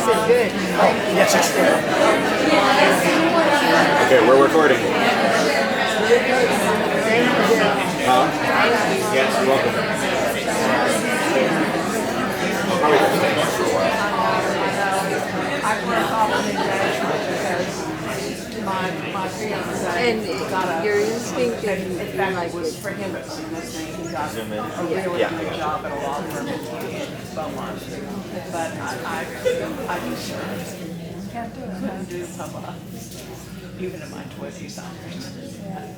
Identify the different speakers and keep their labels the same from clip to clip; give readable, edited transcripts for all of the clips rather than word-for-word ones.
Speaker 1: said good.
Speaker 2: Yes, it's there. Okay, we're recording. Huh? Yes, you're welcome. Probably gonna stay here for a while.
Speaker 1: And your instinct is like
Speaker 3: was for him, it was a good thing. He got
Speaker 2: Zoom in.
Speaker 3: a really
Speaker 2: Yeah,
Speaker 3: good
Speaker 2: I got
Speaker 3: job at a law firm in Beaumont. But I just can't do it. Couldn't do public, even in my 20s. Yeah.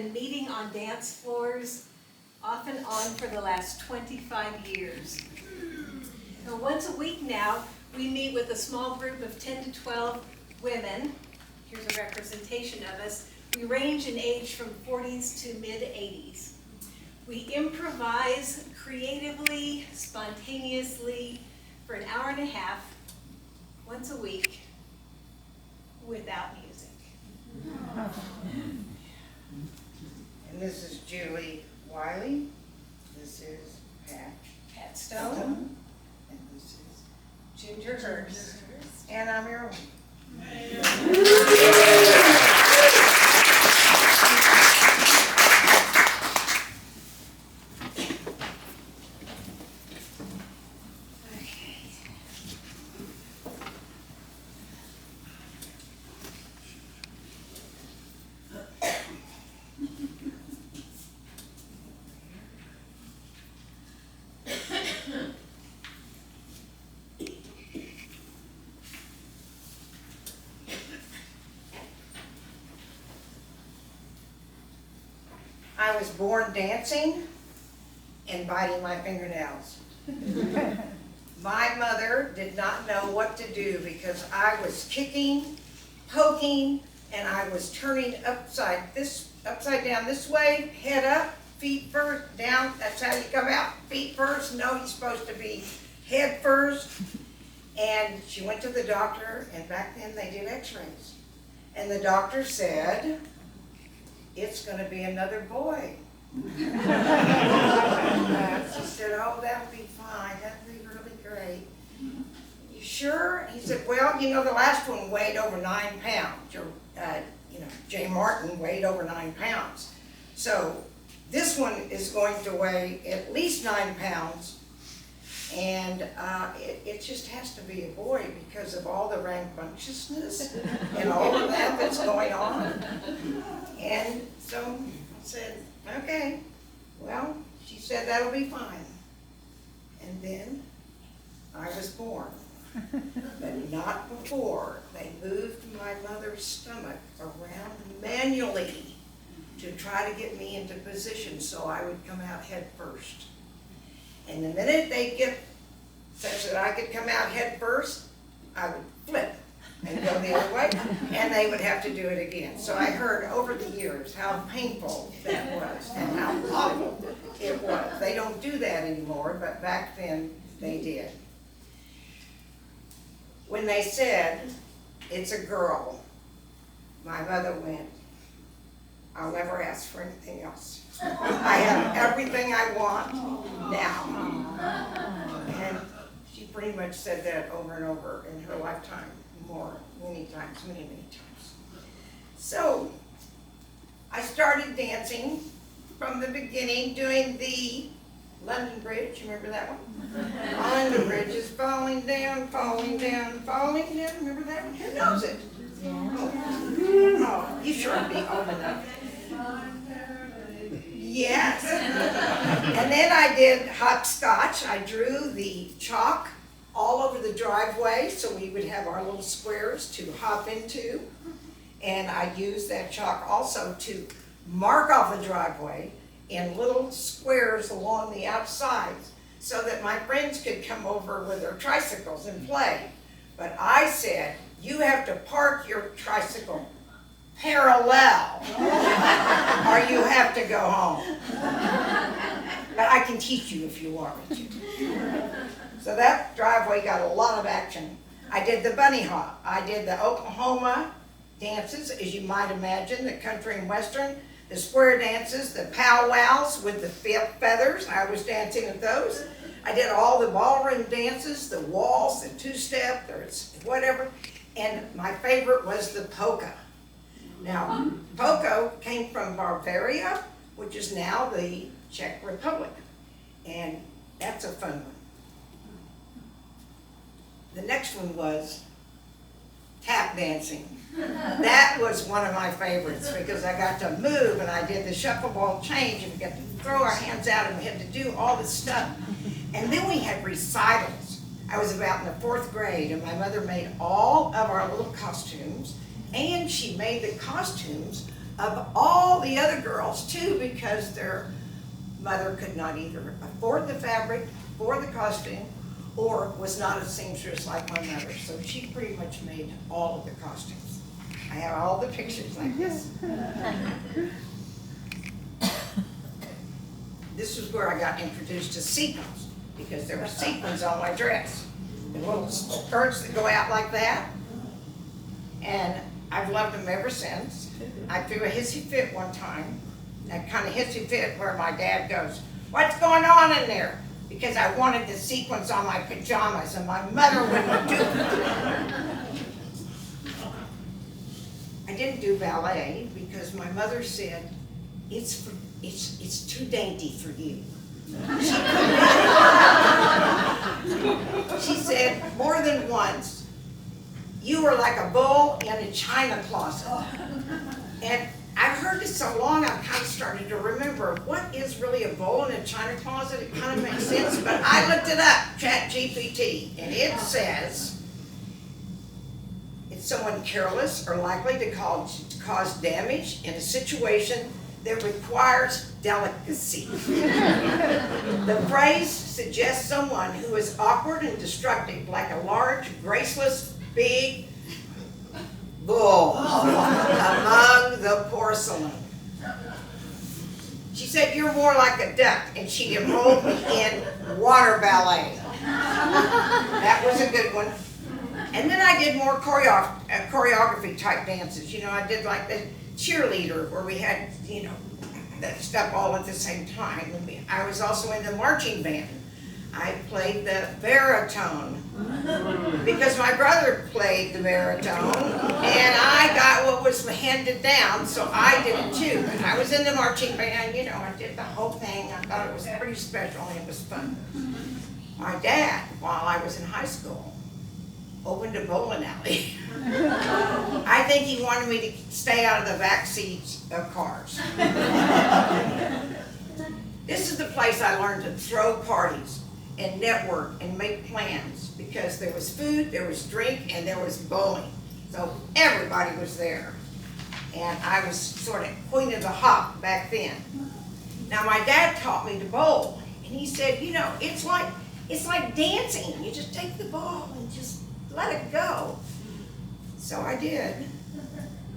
Speaker 4: been meeting on dance floors off and on for the last 25 years. Now, once a week now, we meet with a small group of 10 to 12 women. Here's a representation of us. We range in age from 40s to mid-80s. We improvise creatively, spontaneously for an hour and a half, once a week, without music.
Speaker 5: And this is Julie Wiley. This is
Speaker 4: Pat Stone.
Speaker 5: And this is,
Speaker 4: Ginger Hurst.
Speaker 5: and I'm Aralyn. I was born dancing and biting my fingernails. My mother did not know what to do because I was kicking, poking, and I was turning upside down this way, head up, feet first, down. That's how you come out, feet first. No, you're supposed to be head first. And she went to the doctor, and back then they did x-rays. And the doctor said, "It's going to be another boy." She said, "Oh, that would be fine. That would be really great." "You sure?" He said, "Well, you know, the last one weighed over 9 pounds. Jay Martin weighed over 9 pounds. So this one is going to weigh at least 9 pounds. And it just has to be a boy because of all the rambunctiousness and all of that that's going on." And so I said, "Okay, well," she said, "that'll be fine." And then I was born, but not before they moved my mother's stomach around manually to try to get me into position so I would come out head first. And the minute they get such that I could come out head first, I would flip and go the other way, and they would have to do it again. So I heard over the years how painful that was and how awful it was. They don't do that anymore, but back then they did. When they said, "It's a girl," my mother went, "I'll never ask for anything else. I have everything I want now." And she pretty much said that over and over in her lifetime, many times. So I started dancing from the beginning, doing the London Bridge. You remember that one? London Bridge is falling down, falling down, falling down. Remember that one? Who knows it? Oh, you sure be old enough. Yes. And then I did hopscotch. I drew the chalk all over the driveway so we would have our little squares to hop into. And I used that chalk also to mark off the driveway in little squares along the outsides so that my friends could come over with their tricycles and play. But I said, "You have to park your tricycle parallel or you have to go home. But I can teach you if you want me to." So that driveway got a lot of action. I did the bunny hop. I did the Oklahoma dances, as you might imagine, the country and western, the square dances, the powwows with the feathers. I was dancing at those. I did all the ballroom dances, the waltz, the two-step, or whatever. And my favorite was the polka. Now, polka came from Bavaria, which is now the Czech Republic. And that's a fun one. The next one was tap dancing. That was one of my favorites because I got to move and I did the shuffle ball change and we got to throw our hands out and we had to do all this stuff. And then we had recitals. I was about in the 4th grade and my mother made all of our little costumes and she made the costumes of all the other girls too, because their mother could not either afford the fabric or the costume, or was not a seamstress like my mother. So she pretty much made all of the costumes. I have all the pictures like this. This is where I got introduced to sequins, because there were sequins on my dress. The little skirts that go out like that. And I've loved them ever since. I threw a hissy fit one time. That kind of hissy fit where my dad goes, "What's going on in there?" Because I wanted the sequins on my pajamas and my mother wouldn't do it. I didn't do ballet because my mother said, it's too dainty for you. She said more than once, "You were like a bull in a china closet." And I've heard it so long, I've kind of started to remember, what is really a bull in a china closet? It kind of makes sense, but I looked it up, ChatGPT, and it says, it's someone careless or likely to cause damage in a situation that requires delicacy. The phrase suggests someone who is awkward and destructive, like a large, graceless, big bull among the porcelain. She said, "You're more like a duck," and she enrolled me in water ballet. That was a good one. And then I did more choreography type dances. You know, I did like the cheerleader where we had, you know, that stuff all at the same time. I was also in the marching band. I played the baritone because my brother played the baritone and I got what was handed down, so I did it too. And I was in the marching band, you know, I did the whole thing. I thought it was pretty special and it was fun. My dad, while I was in high school, opened a bowling alley. I think he wanted me to stay out of the back seats of cars. This is the place I learned to throw parties and network and make plans, because there was food, there was drink, and there was bowling. So everybody was there. And I was sort of queen of the hop back then. Now my dad taught me to bowl, and he said, you know, it's like dancing. You just take the ball and just let it go. So I did.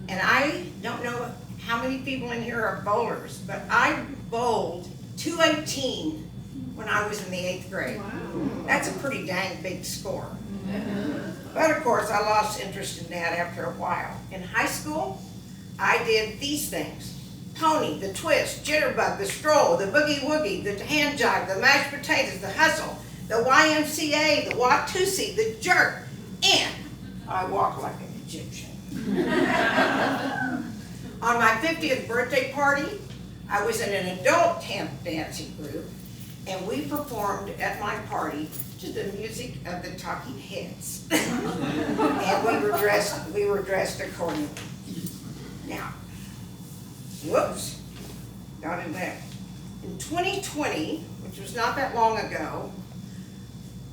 Speaker 5: And I don't know how many people in here are bowlers, but I bowled 218 when I was in the 8th grade. Wow. That's a pretty dang big score. But of course, I lost interest in that after a while. In high school, I did these things: pony, the twist, jitterbug, the stroll, the boogie woogie, the hand jive, the mashed potatoes, the hustle, the YMCA, the Watusi, the jerk, and I walk like an Egyptian. On my 50th birthday party, I was in an adult dancing group, and we performed at my party to the music of the Talking Heads. And we were dressed accordingly. Now, whoops, got in there. In 2020, which was not that long ago,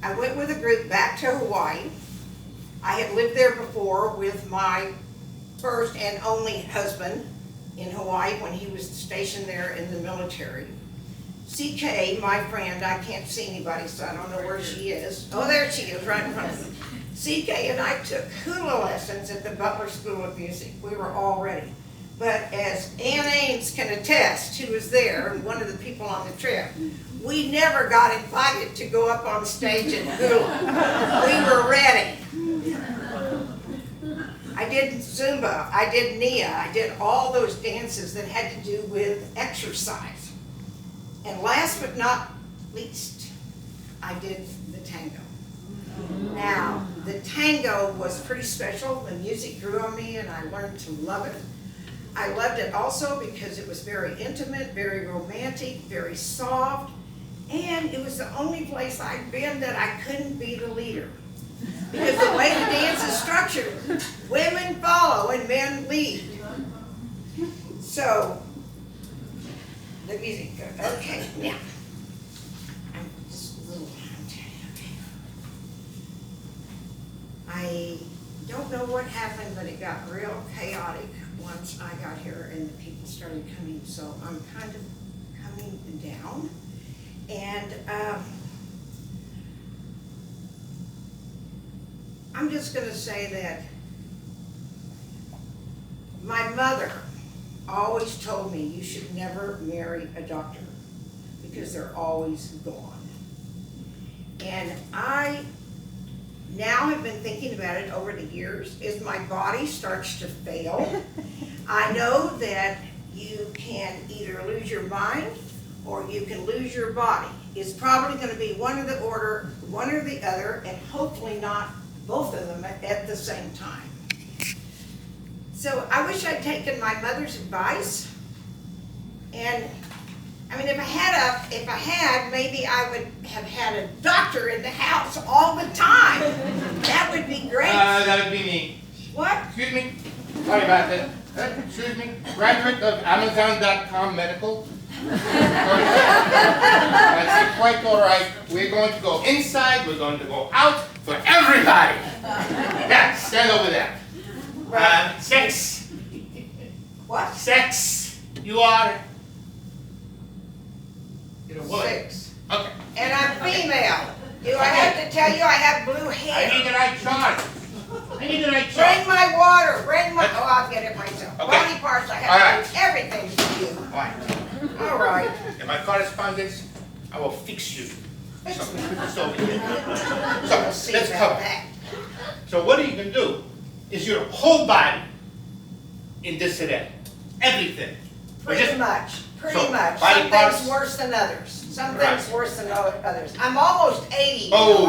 Speaker 5: I went with a group back to Hawaii. I had lived there before with my first and only husband in Hawaii when he was stationed there in the military. CK, my friend, I can't see anybody, so I don't know where she is. Oh, there she is, right in front of me. CK and I took hula lessons at the Butler School of Music. We were all ready. But as Ann Ames can attest, who was there, one of the people on the trip, we never got invited to go up on stage and hula. We were ready. I did Zumba, I did Nia, I did all those dances that had to do with exercise. And last but not least, I did the tango. Now, the tango was pretty special. The music grew on me and I learned to love it. I loved it also because it was very intimate, very romantic, very soft, and it was the only place I'd been that I couldn't be the leader. Because the way the dance is structured, women follow and men lead. So, the music goes, okay, now. I'm just a little, I don't know what happened, but it got real chaotic once I got here and the people started coming, so I'm kind of coming down. And I'm just gonna say that my mother always told me you should never marry a doctor because they're always gone. And I now have been thinking about it over the years. As my body starts to fail, I know that you can either lose your mind or you can lose your body. It's probably going to be one or the other, and hopefully not both of them at the same time. So I wish I'd taken my mother's advice, and I mean, if I had, maybe I would have had a doctor in the house all the time. That would be great.
Speaker 6: That would be me.
Speaker 5: What?
Speaker 6: Excuse me. Sorry about that. Excuse me. Graduate of Amazon.com Medical. That's quite all right. We're going to go inside. We're going to go out for everybody. Yeah, stand over there. Sex.
Speaker 5: What?
Speaker 6: Sex. You're a woman.
Speaker 5: 6.
Speaker 6: Okay.
Speaker 5: And I'm female. Do I have to tell you I have blue
Speaker 6: I
Speaker 5: hair?
Speaker 6: need the right chart. I need the right
Speaker 5: Bring
Speaker 6: chart.
Speaker 5: my water. Bring my. Oh, I'll get it myself.
Speaker 6: Okay.
Speaker 5: Body parts. I
Speaker 6: All
Speaker 5: have
Speaker 6: right.
Speaker 5: to do everything for you.
Speaker 6: All right.
Speaker 5: All right.
Speaker 6: In my correspondence, I will fix you. So, put this over here. So,
Speaker 5: We'll see
Speaker 6: let's
Speaker 5: about
Speaker 6: cover.
Speaker 5: that.
Speaker 6: So what you can do is your whole body in this today. Everything. We're
Speaker 5: Pretty
Speaker 6: just-
Speaker 5: much. Pretty
Speaker 6: So,
Speaker 5: much.
Speaker 6: body
Speaker 5: Some
Speaker 6: parts-
Speaker 5: things worse than others. Some
Speaker 6: Right.
Speaker 5: things worse than others. I'm almost 80.
Speaker 6: Oh.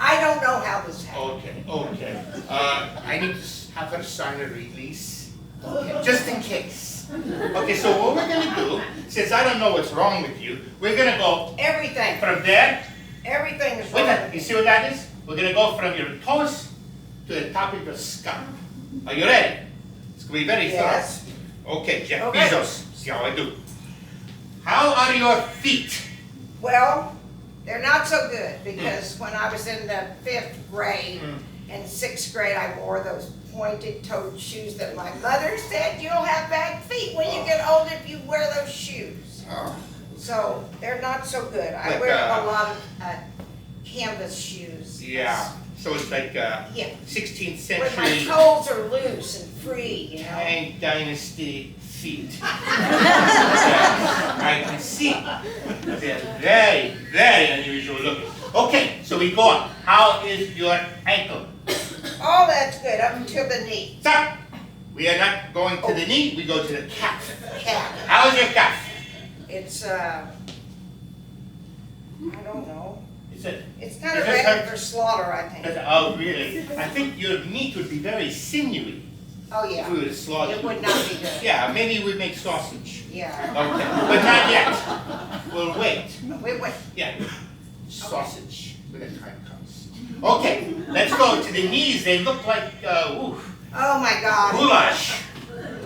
Speaker 5: I don't know how this happened.
Speaker 6: Okay. I need to have her sign a release. Okay, just in case. Okay, so what we're gonna do, since I don't know what's wrong with you, we're gonna go
Speaker 5: Everything.
Speaker 6: from there.
Speaker 5: Everything is
Speaker 6: Wait a
Speaker 5: wrong.
Speaker 6: minute, you see what that is? We're gonna go from your toes to the top of your scalp. Are you ready? It's gonna be very
Speaker 5: Yes.
Speaker 6: thorough. Okay, Jeff
Speaker 5: Okay.
Speaker 6: Bezos. See how I do. How are your feet?
Speaker 5: Well, they're not so good because when I was in the 5th grade and 6th grade, I wore those pointed-toed shoes that my mother said you'll have bad feet when you get old if you wear those shoes.
Speaker 6: Oh.
Speaker 5: So they're not so good. I
Speaker 6: Like,
Speaker 5: wear a lot of canvas shoes.
Speaker 6: Yeah. So it's like
Speaker 5: Yeah.
Speaker 6: 16th
Speaker 5: When my
Speaker 6: century
Speaker 5: toes are loose and free, you know.
Speaker 6: Tang Dynasty feet. I can see. They're very, very unusual looking. Okay, so we go on. How is your ankle?
Speaker 5: All that's good up until the knee.
Speaker 6: Stop! We are not going to the knee, we go to the calf.
Speaker 5: Calf.
Speaker 6: How is your calf?
Speaker 5: It's I don't know.
Speaker 6: Is it?
Speaker 5: It's kind
Speaker 6: Is
Speaker 5: of
Speaker 6: this
Speaker 5: ready
Speaker 6: her-
Speaker 5: for slaughter, I think.
Speaker 6: Oh, really? I think your meat would be very sinewy
Speaker 5: Oh,
Speaker 6: if
Speaker 5: yeah.
Speaker 6: we were to slaughter
Speaker 5: It
Speaker 6: you.
Speaker 5: would not be good.
Speaker 6: Yeah, maybe we make sausage.
Speaker 5: Yeah.
Speaker 6: Okay, but not yet. We'll wait.
Speaker 5: Wait.
Speaker 6: Yeah, sausage when the time comes. Okay, let's go to the knees. They look like,
Speaker 5: Oh, my God.
Speaker 6: goulash.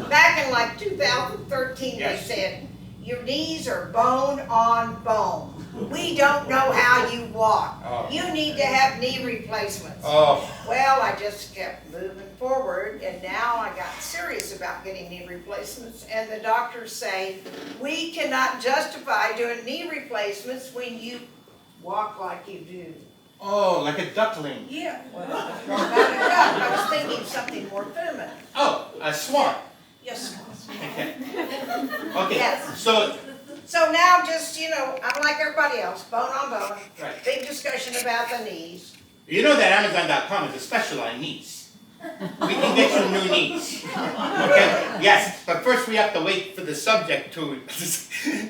Speaker 5: Back in like 2013,
Speaker 6: Yes.
Speaker 5: they said, your knees are bone on bone. We don't know how you walk.
Speaker 6: Oh.
Speaker 5: You need to have knee replacements.
Speaker 6: Oh,
Speaker 5: Well, I just kept moving forward, and now I got serious about getting knee replacements, and the doctors say, we cannot justify doing knee replacements when you walk like you do.
Speaker 6: oh, like a duckling.
Speaker 5: Yeah, well, that's wrong about a duck. I was thinking something more feminine.
Speaker 6: Oh, a swan.
Speaker 5: Yes.
Speaker 6: Okay. Okay,
Speaker 5: Yes.
Speaker 6: so,
Speaker 5: So now just, I'm like everybody else, bone on bone.
Speaker 6: Right.
Speaker 5: Big discussion about the knees.
Speaker 6: you know that Amazon.com is a special on knees. We can get you new knees. Okay? Yes, but first we have to wait for the subject to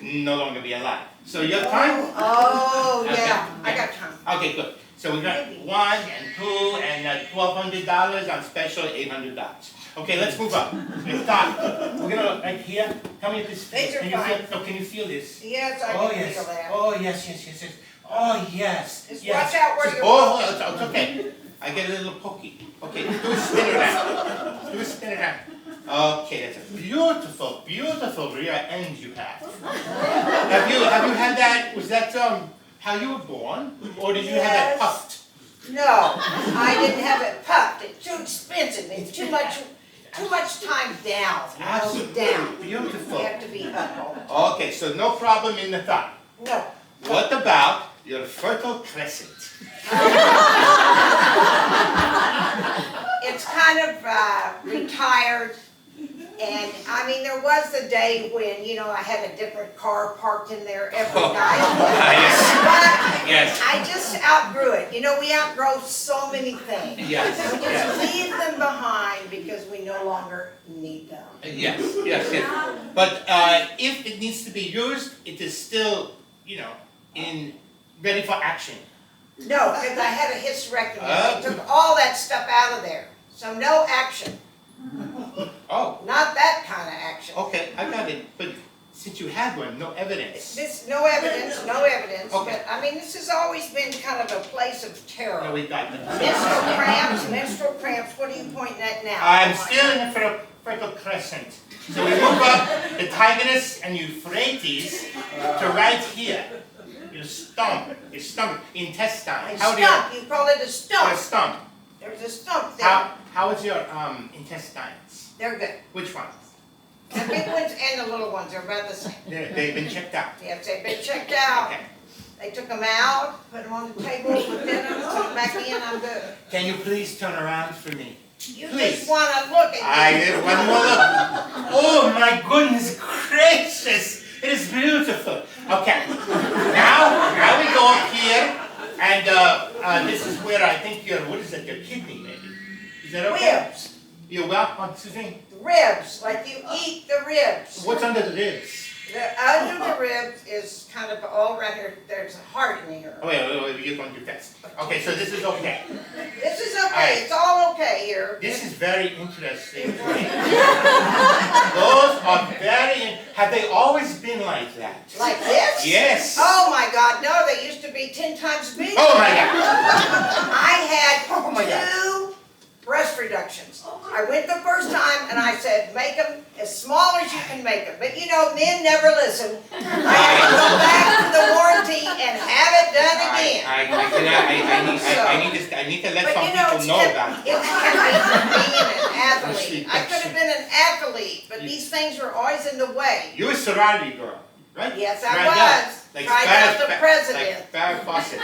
Speaker 6: no longer be alive. So you have time?
Speaker 5: Oh,
Speaker 6: Okay.
Speaker 5: yeah, I got time.
Speaker 6: Okay, good. So we got 1 and 2 and $1,200 on special $800. Okay, let's move on. Let's talk. We're gonna right here. Tell me if this feels.
Speaker 5: These are
Speaker 6: Can you
Speaker 5: fine.
Speaker 6: feel? No, can you feel this?
Speaker 5: Yes, I
Speaker 6: Oh
Speaker 5: can
Speaker 6: yes.
Speaker 5: feel that.
Speaker 6: Oh yes. Oh yes.
Speaker 5: Just
Speaker 6: yes.
Speaker 5: watch out where
Speaker 6: Just-
Speaker 5: you're
Speaker 6: Oh,
Speaker 5: walking.
Speaker 6: it's okay. I get a little pokey. Okay, do a spin around. Do a spin around. Okay, that's a beautiful rear end you have. Have you had that? Was that how you were born, or did you have that
Speaker 5: Yes.
Speaker 6: puffed?
Speaker 5: No, I didn't have it puffed. It's too expensive. It's too much. too much time down,
Speaker 6: Absolutely
Speaker 5: down.
Speaker 6: beautiful.
Speaker 5: You have to be up all the time.
Speaker 6: Okay, so no problem in the thigh.
Speaker 5: No.
Speaker 6: What about your fertile crescent?
Speaker 5: It's kind of retired, and I mean, there was the day when, you know, I had a different car parked in there every night.
Speaker 6: Yes.
Speaker 5: But
Speaker 6: Yes.
Speaker 5: I just outgrew it. You know, we outgrow so many things.
Speaker 6: Yes.
Speaker 5: We just leave them behind because we no longer need them.
Speaker 6: Yes, yes, yes. But if it needs to be used, it is still, you know, ready for action.
Speaker 5: No, because I had a hysterectomy. They took all that stuff out of there. So no action.
Speaker 6: Oh,
Speaker 5: Not that kind of action.
Speaker 6: okay, I got it. But since you had one, no evidence.
Speaker 5: No evidence, no evidence.
Speaker 6: Okay.
Speaker 5: But I mean, this has always been kind of a place of terror.
Speaker 6: No, we got it.
Speaker 5: Menstrual cramps, what are you pointing at now?
Speaker 6: I'm still in the fertile crescent. So we move up the Tigris and Euphrates to right here. Your stomach, intestine.
Speaker 5: A stump, you call it a
Speaker 6: Your
Speaker 5: stump.
Speaker 6: stump.
Speaker 5: There's a stump there.
Speaker 6: How is your intestines?
Speaker 5: They're good.
Speaker 6: Which ones?
Speaker 5: The big ones and the little ones are about the same.
Speaker 6: They've been checked out.
Speaker 5: Yes, they've been checked out.
Speaker 6: Okay.
Speaker 5: They took them out, put them on the table, looked at them, put them back in, I'm good.
Speaker 6: Can you please turn around for me?
Speaker 5: You
Speaker 6: Please.
Speaker 5: just want to look at
Speaker 6: I
Speaker 5: me.
Speaker 6: did one more look. Oh my goodness gracious! It is beautiful. Okay. Now we go up here, and this is where I think what is it? Your kidney, maybe? Is that okay?
Speaker 5: Ribs.
Speaker 6: Your what? Excuse me.
Speaker 5: Ribs, like you eat the ribs.
Speaker 6: What's under the ribs?
Speaker 5: Under the ribs is kind of all around here, there's a heart in here.
Speaker 6: Oh, wait, you're going too fast. Okay, so this is okay.
Speaker 5: This is okay, it's all okay here.
Speaker 6: This is very interesting to me. Those are have they always been like that?
Speaker 5: Like this?
Speaker 6: Yes.
Speaker 5: Oh my God, no, they used to be 10 times bigger.
Speaker 6: Oh my God.
Speaker 5: I had
Speaker 6: Oh my God.
Speaker 5: 2 breast reductions. I went the first time and I said, make them as small as you can make them. But you know, men never listen. I had to go back to the warranty and have it done again.
Speaker 6: I need to let
Speaker 5: But
Speaker 6: some
Speaker 5: you know,
Speaker 6: people know about it.
Speaker 5: it's kept me from being an athlete. I could have been an athlete, but these things were always in the way.
Speaker 6: You're a sorority girl, right?
Speaker 5: Yes, I
Speaker 6: Right
Speaker 5: was.
Speaker 6: now.
Speaker 5: Tried out the president.
Speaker 6: Like Farrah Fawcett.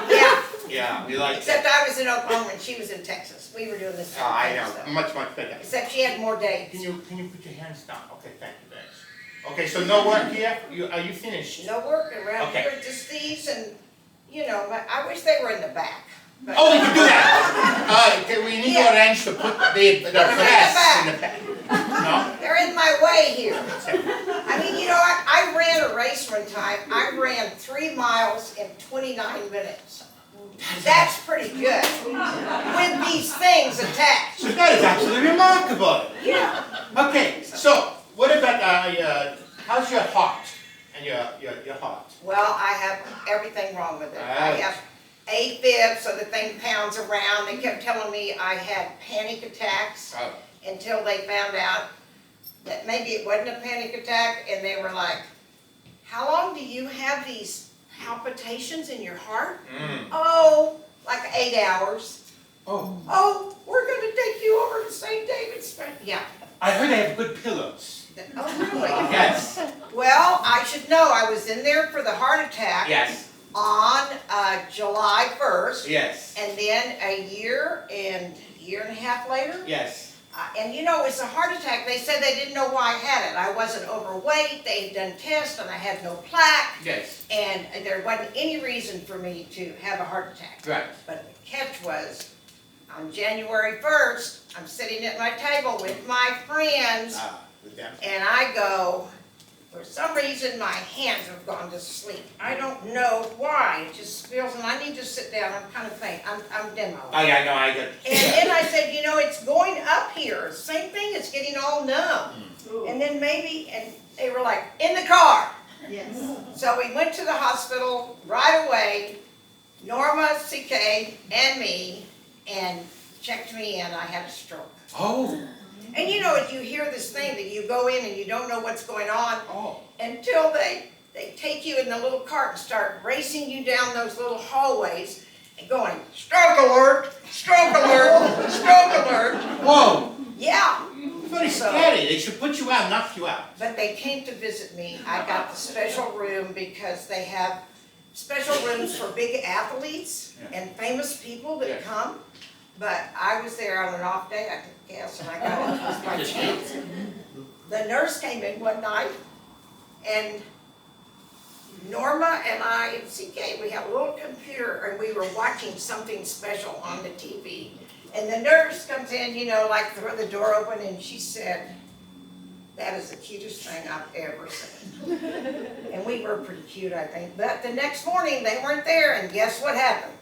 Speaker 5: Yeah,
Speaker 6: Yeah, we like
Speaker 5: except
Speaker 6: that.
Speaker 5: I was in Oklahoma and she was in Texas. We were doing this.
Speaker 6: Oh, I know.
Speaker 5: stuff.
Speaker 6: Much better.
Speaker 5: Except she had more days.
Speaker 6: Can you put your hands down? Okay, thank you, thanks. Okay, so no work here? Are you finished?
Speaker 5: No work around
Speaker 6: Okay.
Speaker 5: here, just these and, you know, I wish they were in the back. But
Speaker 6: Oh, we can do that! We need to
Speaker 5: Yeah.
Speaker 6: arrange to put the breasts in the back. No?
Speaker 5: they're in my way here. I mean, you know, I ran a race one time. I ran 3 miles in 29 minutes. That's pretty good. With these things attached.
Speaker 6: So that is absolutely remarkable.
Speaker 5: Yeah.
Speaker 6: Okay, so what about how's your heart and your heart?
Speaker 5: Well, I have everything wrong with it. I have AFib, so the thing pounds around. They kept telling me I had panic attacks
Speaker 6: Oh.
Speaker 5: until they found out that maybe it wasn't a panic attack, and they were like, how long do you have these palpitations in your heart? Oh, like 8 hours.
Speaker 6: Oh.
Speaker 5: Oh, we're going to take you over to St. David's. Yeah.
Speaker 6: I heard they have good pillows.
Speaker 5: Oh, really?
Speaker 6: Yes.
Speaker 5: Well, I should know. I was in there for the heart attack
Speaker 6: Yes.
Speaker 5: on July 1st.
Speaker 6: Yes.
Speaker 5: And then a year and a half later.
Speaker 6: Yes.
Speaker 5: And you know, it's a heart attack. They said they didn't know why I had it. I wasn't overweight. They had done tests and I had no plaque.
Speaker 6: Yes.
Speaker 5: And there wasn't any reason for me to have a heart attack.
Speaker 6: Right.
Speaker 5: But the catch was, on January 1st, I'm sitting at my table with my friends,
Speaker 6: With them.
Speaker 5: and I go, for some reason my hands have gone to sleep. I don't know why. It just feels, and I need to sit down. I'm kind of faint. I'm demo.
Speaker 6: Oh yeah, I know. I get.
Speaker 5: And then I said, you know, it's going up here. Same thing, it's getting all numb. And then maybe, and they were like, in the car.
Speaker 1: Yes.
Speaker 5: So we went to the hospital right away, Norma, CK, and me, and checked me in. I had a stroke.
Speaker 6: Oh.
Speaker 5: And you know, you hear this thing that you go in and you don't know what's going on
Speaker 6: Oh.
Speaker 5: until they take you in the little cart and start racing you down those little hallways and going, stroke alert, stroke alert, stroke alert.
Speaker 6: Whoa.
Speaker 5: Yeah.
Speaker 6: very scary. They should put you out, knock you out.
Speaker 5: But they came to visit me. I got the special room because they have special rooms for big athletes and famous people that
Speaker 6: Yeah.
Speaker 5: come. But I was there on an off day, I took gas, and I got it just by chance. The nurse came in one night, and Norma and I and CK, we have a little computer, and we were watching something special on the TV. And the nurse comes in, you know, like throw the door open, and she said, "That is the cutest thing I've ever seen." And we were pretty cute, I think. But the next morning, they weren't there, and guess what happened?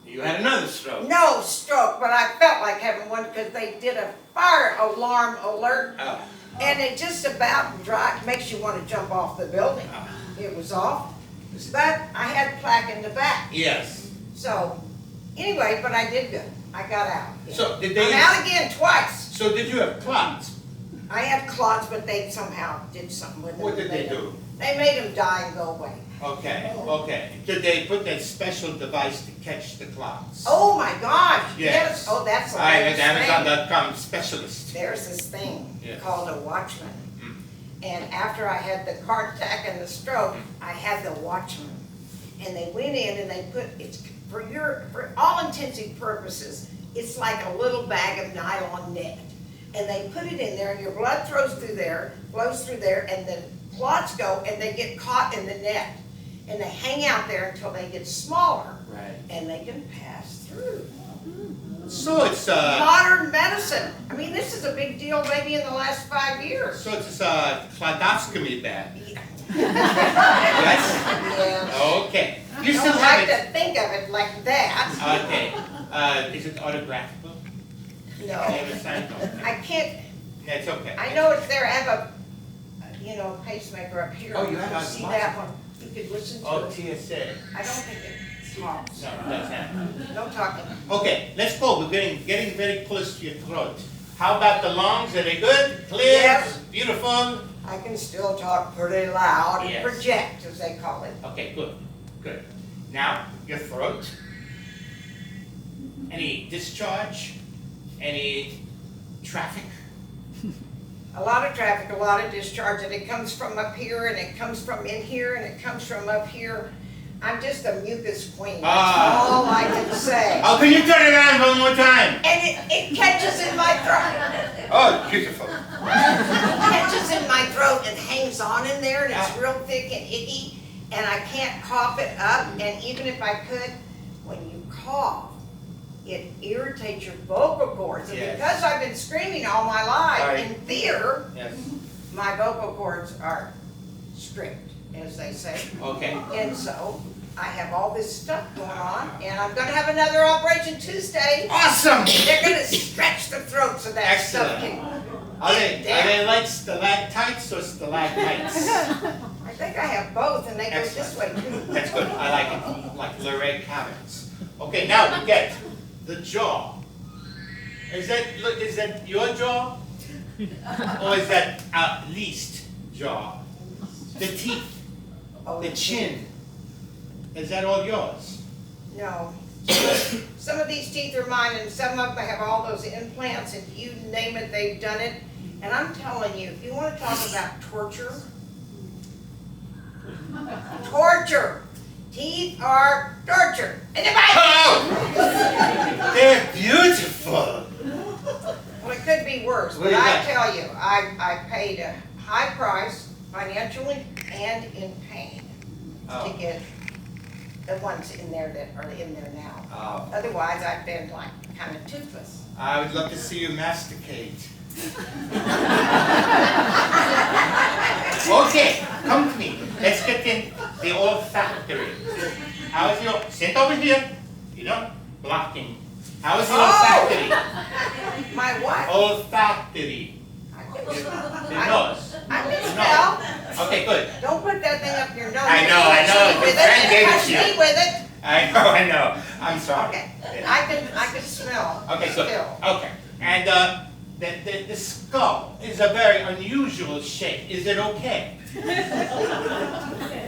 Speaker 6: You had another stroke.
Speaker 5: No stroke, but I felt like having one because they did a fire alarm alert,
Speaker 6: Oh.
Speaker 5: and it just about makes you want to jump off the building. It was off, but I had plaque in the back.
Speaker 6: Yes.
Speaker 5: So, anyway, but I did good. I got out.
Speaker 6: So did they?
Speaker 5: I'm out again twice.
Speaker 6: So did you have clots?
Speaker 5: I had clots, but they somehow did something with them.
Speaker 6: What did they do?
Speaker 5: They made them die and go away.
Speaker 6: Okay, okay. Did they put that special device to catch the clots?
Speaker 5: Oh my gosh,
Speaker 6: Yes.
Speaker 5: yes. Oh, that's the
Speaker 6: I
Speaker 5: latest
Speaker 6: am
Speaker 5: thing.
Speaker 6: Amazon.com specialist.
Speaker 5: There's this thing
Speaker 6: Yes.
Speaker 5: called a Watchman.
Speaker 6: Mm.
Speaker 5: And after I had the heart attack and the stroke, I had the Watchman. And they went in and they put, it's for all intensive purposes, it's like a little bag of nylon net. And they put it in there and your blood flows through there, and the clots go and they get caught in the net. And they hang out there until they get smaller.
Speaker 6: Right.
Speaker 5: And they can pass through.
Speaker 6: So it's
Speaker 5: Modern medicine. I mean, this is a big deal maybe in the last 5 years.
Speaker 6: so it's a clodoscopy bag.
Speaker 5: Yeah.
Speaker 6: Yes.
Speaker 5: Yeah.
Speaker 6: Okay.
Speaker 5: I
Speaker 6: You
Speaker 5: don't
Speaker 6: still
Speaker 5: like
Speaker 6: have
Speaker 5: to think of it like that.
Speaker 6: it. Okay. Is it autographical?
Speaker 5: No.
Speaker 6: You ever signed it?
Speaker 5: I can't,
Speaker 6: That's okay.
Speaker 5: I know it's there. I have a pacemaker up here.
Speaker 6: Oh, you have a
Speaker 5: See
Speaker 6: smartphone?
Speaker 5: that one? You could listen to
Speaker 6: Oh,
Speaker 5: it.
Speaker 6: TSA.
Speaker 5: I don't think it talks.
Speaker 6: No, it doesn't.
Speaker 5: No talking.
Speaker 6: Okay, let's go. We're getting very close to your throat. How about the lungs? Are they good? Clear?
Speaker 5: Yes.
Speaker 6: Beautiful?
Speaker 5: I can still talk pretty loud and
Speaker 6: Yes.
Speaker 5: project, as they call it.
Speaker 6: Okay, good. Good. Now, your throat. Any discharge? Any traffic?
Speaker 5: A lot of traffic, a lot of discharge, and it comes from up here, and it comes from in here, and it comes from up here. I'm just a mucus queen. That's
Speaker 6: Ah.
Speaker 5: all I can say.
Speaker 6: Oh, can you turn it around one more time?
Speaker 5: And it catches in my throat.
Speaker 6: Oh, beautiful.
Speaker 5: It catches in my throat and hangs on in there, and it's real thick and icky, and I can't cough it up, and even if I could, when you cough, it irritates your vocal cords. And
Speaker 6: Yes.
Speaker 5: because I've been screaming all my life
Speaker 6: Right.
Speaker 5: in theater,
Speaker 6: Yes.
Speaker 5: my vocal cords are stripped, as they say.
Speaker 6: Okay.
Speaker 5: And so I have all this stuff going on, and I'm gonna have another operation Tuesday.
Speaker 6: Awesome!
Speaker 5: They're gonna stretch the throat so that stuff
Speaker 6: Excellent.
Speaker 5: can.
Speaker 6: Are they like stalactites or stalagmites?
Speaker 5: I think I have both, and they go this way
Speaker 6: Excellent.
Speaker 5: too.
Speaker 6: That's good. I like it. Like Luray caverns. Okay, now we get the jaw. Is that your jaw? Or is that at least jaw? The teeth,
Speaker 5: Oh,
Speaker 6: the chin. Is that all yours?
Speaker 5: No. Some of these teeth are mine, and some of them have all those implants, and you name it, they've done it. And I'm telling you, if you want to talk about torture, torture. Teeth are torture. And if
Speaker 6: Oh! They're beautiful!
Speaker 5: well, it could be worse,
Speaker 6: What
Speaker 5: but
Speaker 6: do you
Speaker 5: I
Speaker 6: got?
Speaker 5: tell you, I paid a high price financially and in pain to
Speaker 6: Oh.
Speaker 5: get the ones in there that are in there now.
Speaker 6: Oh.
Speaker 5: Otherwise, I've been like kind of toothless.
Speaker 6: I would love to see you masticate. Okay, come to me. Let's get in the olfactory. How is your, sit over here, blocking. How is the olfactory?
Speaker 5: My what?
Speaker 6: Olfactory. Your nose.
Speaker 5: I can
Speaker 6: Your
Speaker 5: smell.
Speaker 6: nose. Okay, good.
Speaker 5: Don't put that thing up your nose.
Speaker 6: I know.
Speaker 5: With
Speaker 6: The friend
Speaker 5: it.
Speaker 6: gave it
Speaker 5: Touch
Speaker 6: to you.
Speaker 5: me with it.
Speaker 6: I know. I'm sorry.
Speaker 5: Okay.
Speaker 6: Yeah.
Speaker 5: I can smell.
Speaker 6: Okay, good.
Speaker 5: Still.
Speaker 6: Okay. And the skull is a very unusual shape. Is it okay?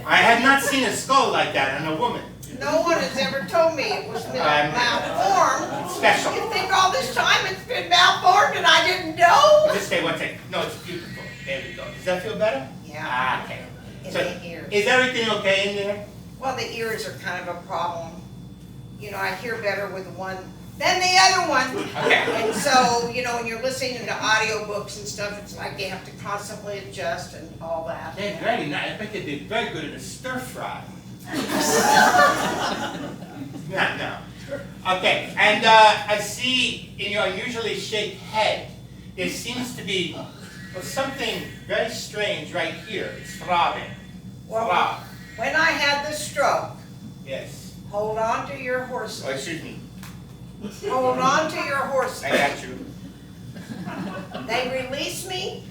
Speaker 6: I have not seen a skull like that on a woman.
Speaker 5: No one has ever told me it was malformed.
Speaker 6: Special.
Speaker 5: You think all this time it's been malformed and I didn't know?
Speaker 6: Just stay one second. No, it's beautiful. There we go. Does that feel better?
Speaker 5: Yeah.
Speaker 6: Ah, okay.
Speaker 5: In
Speaker 6: So,
Speaker 5: the ears.
Speaker 6: is everything okay in there?
Speaker 5: Well, the ears are kind of a problem. You know, I hear better with one than the other one.
Speaker 6: Okay.
Speaker 5: And so, you know, when you're listening to audiobooks and stuff, it's like you have to constantly adjust and all that.
Speaker 6: They're very nice. I bet they did very good in a stir fry. No. Okay, and I see in your unusually shaped head, there seems to be something very strange right here. It's throbbing.
Speaker 5: Well,
Speaker 6: Throb.
Speaker 5: when I had the stroke,
Speaker 6: Yes.
Speaker 5: hold on to your
Speaker 6: Oh,
Speaker 5: horses.
Speaker 6: excuse me.
Speaker 5: Hold on to your horses.
Speaker 6: I got you.
Speaker 5: They released me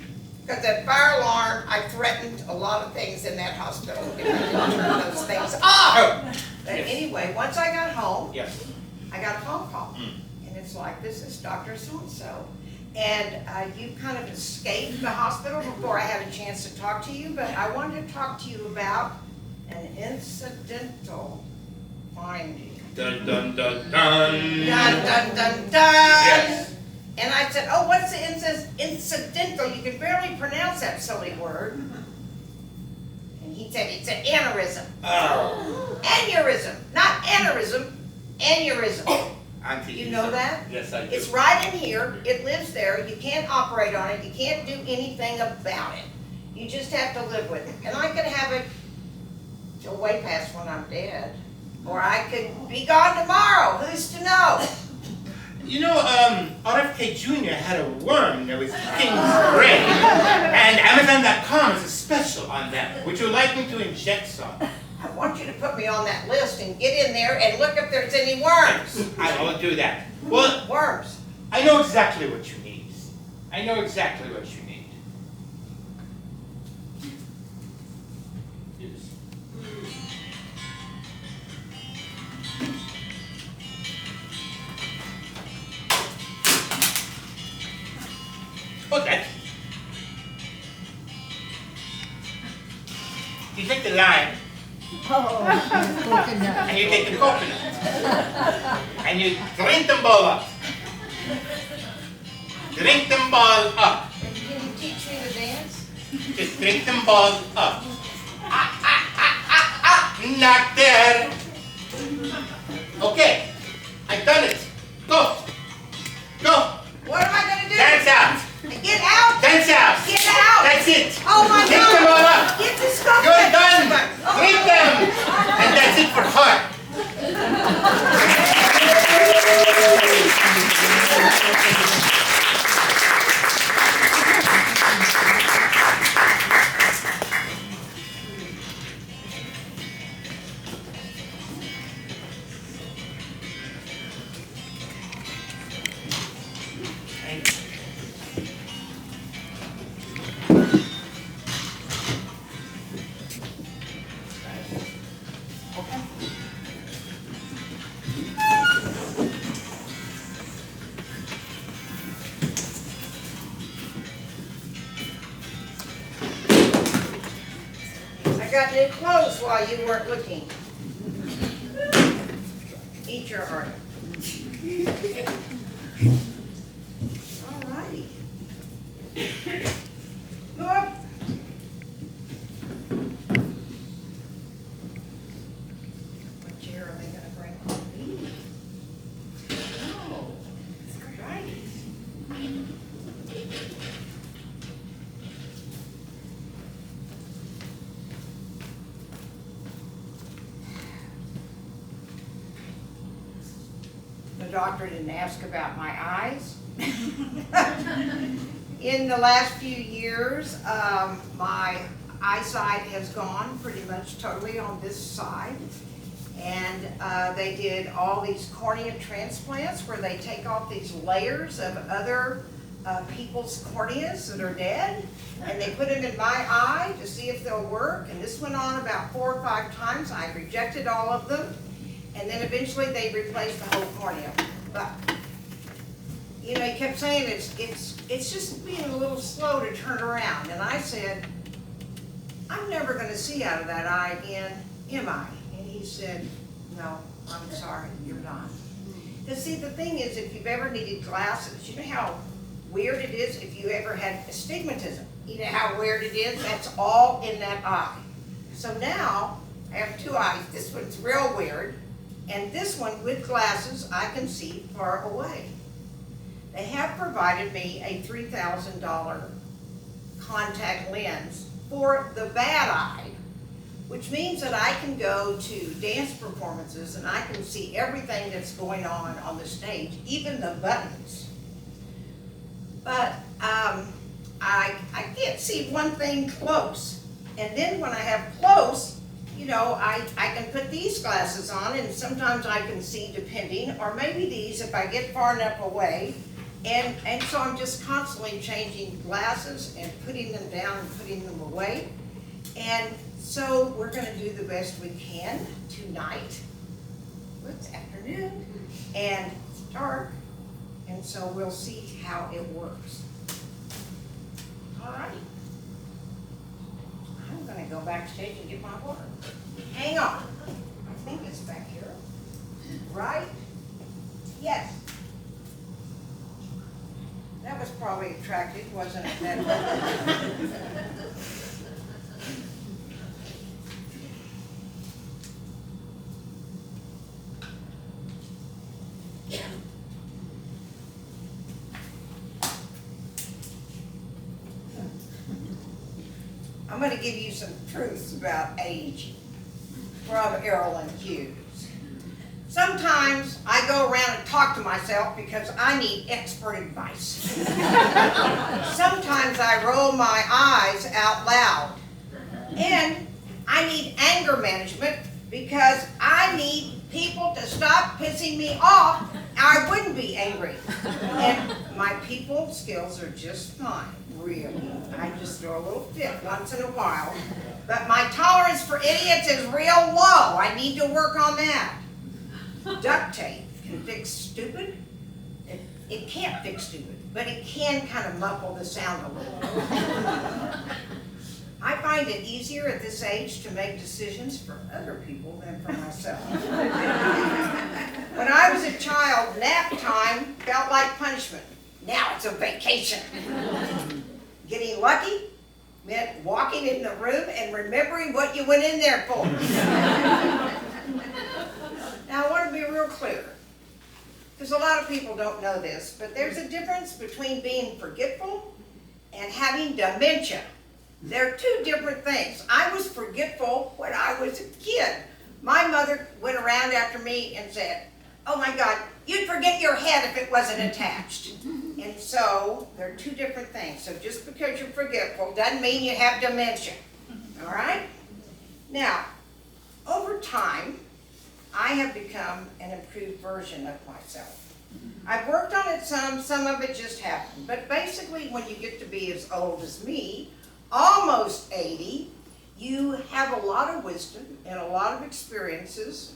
Speaker 5: because that fire alarm, I threatened a lot of things in that hospital. If I didn't turn those things off.
Speaker 6: Oh,
Speaker 5: But
Speaker 6: yes.
Speaker 5: anyway, once I got home,
Speaker 6: Yes.
Speaker 5: I got a phone call. And it's like, this is Dr. So-and-so. And you kind of escaped the hospital before I had a chance to talk to you, but I wanted to talk to you about an incidental finding.
Speaker 6: Dun dun dun dun.
Speaker 5: Dun, dun, dun, dun.
Speaker 6: Yes.
Speaker 5: And I said, oh, what's the incidental? You can barely pronounce that silly word. And he said, it's an aneurysm.
Speaker 6: Oh.
Speaker 5: Aneurysm, not aneurysm, aneurysm.
Speaker 6: Auntie.
Speaker 5: You know that?
Speaker 6: Yes, I do.
Speaker 5: It's right in here, it lives there, you can't operate on it, you can't do anything about it. You just have to live with it. And I could have it till way past when I'm dead. Or I could be gone tomorrow, who's to know?
Speaker 6: You know, RFK Jr. had a worm that was eating his brain, and Amazon.com is a special on that. Would you like me to inject some?
Speaker 5: I want you to put me on that list and get in there and look if there's any worms.
Speaker 6: I will do that. Well,
Speaker 5: Worms.
Speaker 6: I know exactly what you need. I know exactly what you need. Yes. Oh, that. You take the lime. And you take the coconut. And you drink them all up. Drink them all up.
Speaker 5: Can you teach me to dance?
Speaker 6: Just drink them all up. Not there. Okay. I've done it. Go. Go.
Speaker 5: What am I gonna do?
Speaker 6: Dance out.
Speaker 5: Get out!
Speaker 6: Dance out.
Speaker 5: Get out!
Speaker 6: That's it.
Speaker 5: Oh my
Speaker 6: Take
Speaker 5: God!
Speaker 6: them all up.
Speaker 5: Get this stuff
Speaker 6: You're
Speaker 5: back.
Speaker 6: done.
Speaker 5: Oh.
Speaker 6: Drink them. And that's it for her.
Speaker 5: I got new clothes while you weren't looking. Eat your heart. All righty. Go up. What chair are they gonna bring on me? No. Right. The doctor didn't ask about my eyes. In the last few years, my eyesight has gone pretty much totally on this side. And they did all these cornea transplants where they take off these layers of other people's corneas that are dead, and they put them in my eye to see if they'll work. And this went on about 4 or 5 times. I rejected all of them. And then eventually they replaced the whole cornea. But, you know, he kept saying it's just being a little slow to turn around. And I said, I'm never going to see out of that eye again, am I? And he said, no, I'm sorry, you're not. Because see, the thing is, if you've ever needed glasses, you know how weird it is if you ever had astigmatism. You know how weird it is? That's all in that eye. So now, I have two eyes. This one's real weird, and this one with glasses, I can see far away. They have provided me a $3,000 contact lens for the bad eye, which means that I can go to dance performances and I can see everything that's going on the stage, even the buttons. But I can't see one thing close. And then when I have close, you know, I can put these glasses on and sometimes I can see depending, or maybe these if I get far enough away. And so I'm just constantly changing glasses and putting them down and putting them away. And so we're gonna do the best we can tonight. It's afternoon and it's dark. And so we'll see how it works. All right. I'm gonna go backstage and get my water. Hang on. I think it's back here. Right? Yes. That was probably attractive, wasn't it? I'm going to give you some truths about age from Aralyn Hughes. Sometimes I go around and talk to myself because I need expert advice. Sometimes I roll my eyes out loud. And I need anger management because I need people to stop pissing me off. I wouldn't be angry. And my people skills are just fine, really. I just throw a little fit once in a while. But my tolerance for idiots is real low. I need to work on that. Duct tape can fix stupid. It can't fix stupid, but it can kind of muffle the sound a little. I find it easier at this age to make decisions for other people than for myself. When I was a child, nap time felt like punishment. Now it's a vacation. Getting lucky meant walking in the room and remembering what you went in there for. Now I want to be real clear, because a lot of people don't know this, but there's a difference between being forgetful and having dementia. They're two different things. I was forgetful when I was a kid. My mother went around after me and said, "Oh my God, you'd forget your head if it wasn't attached." And so they're two different things. So just because you're forgetful doesn't mean you have dementia. All right? Now, over time, I have become an improved version of myself. I've worked on it some of it just happened. But basically, when you get to be as old as me, almost 80, you have a lot of wisdom and a lot of experiences.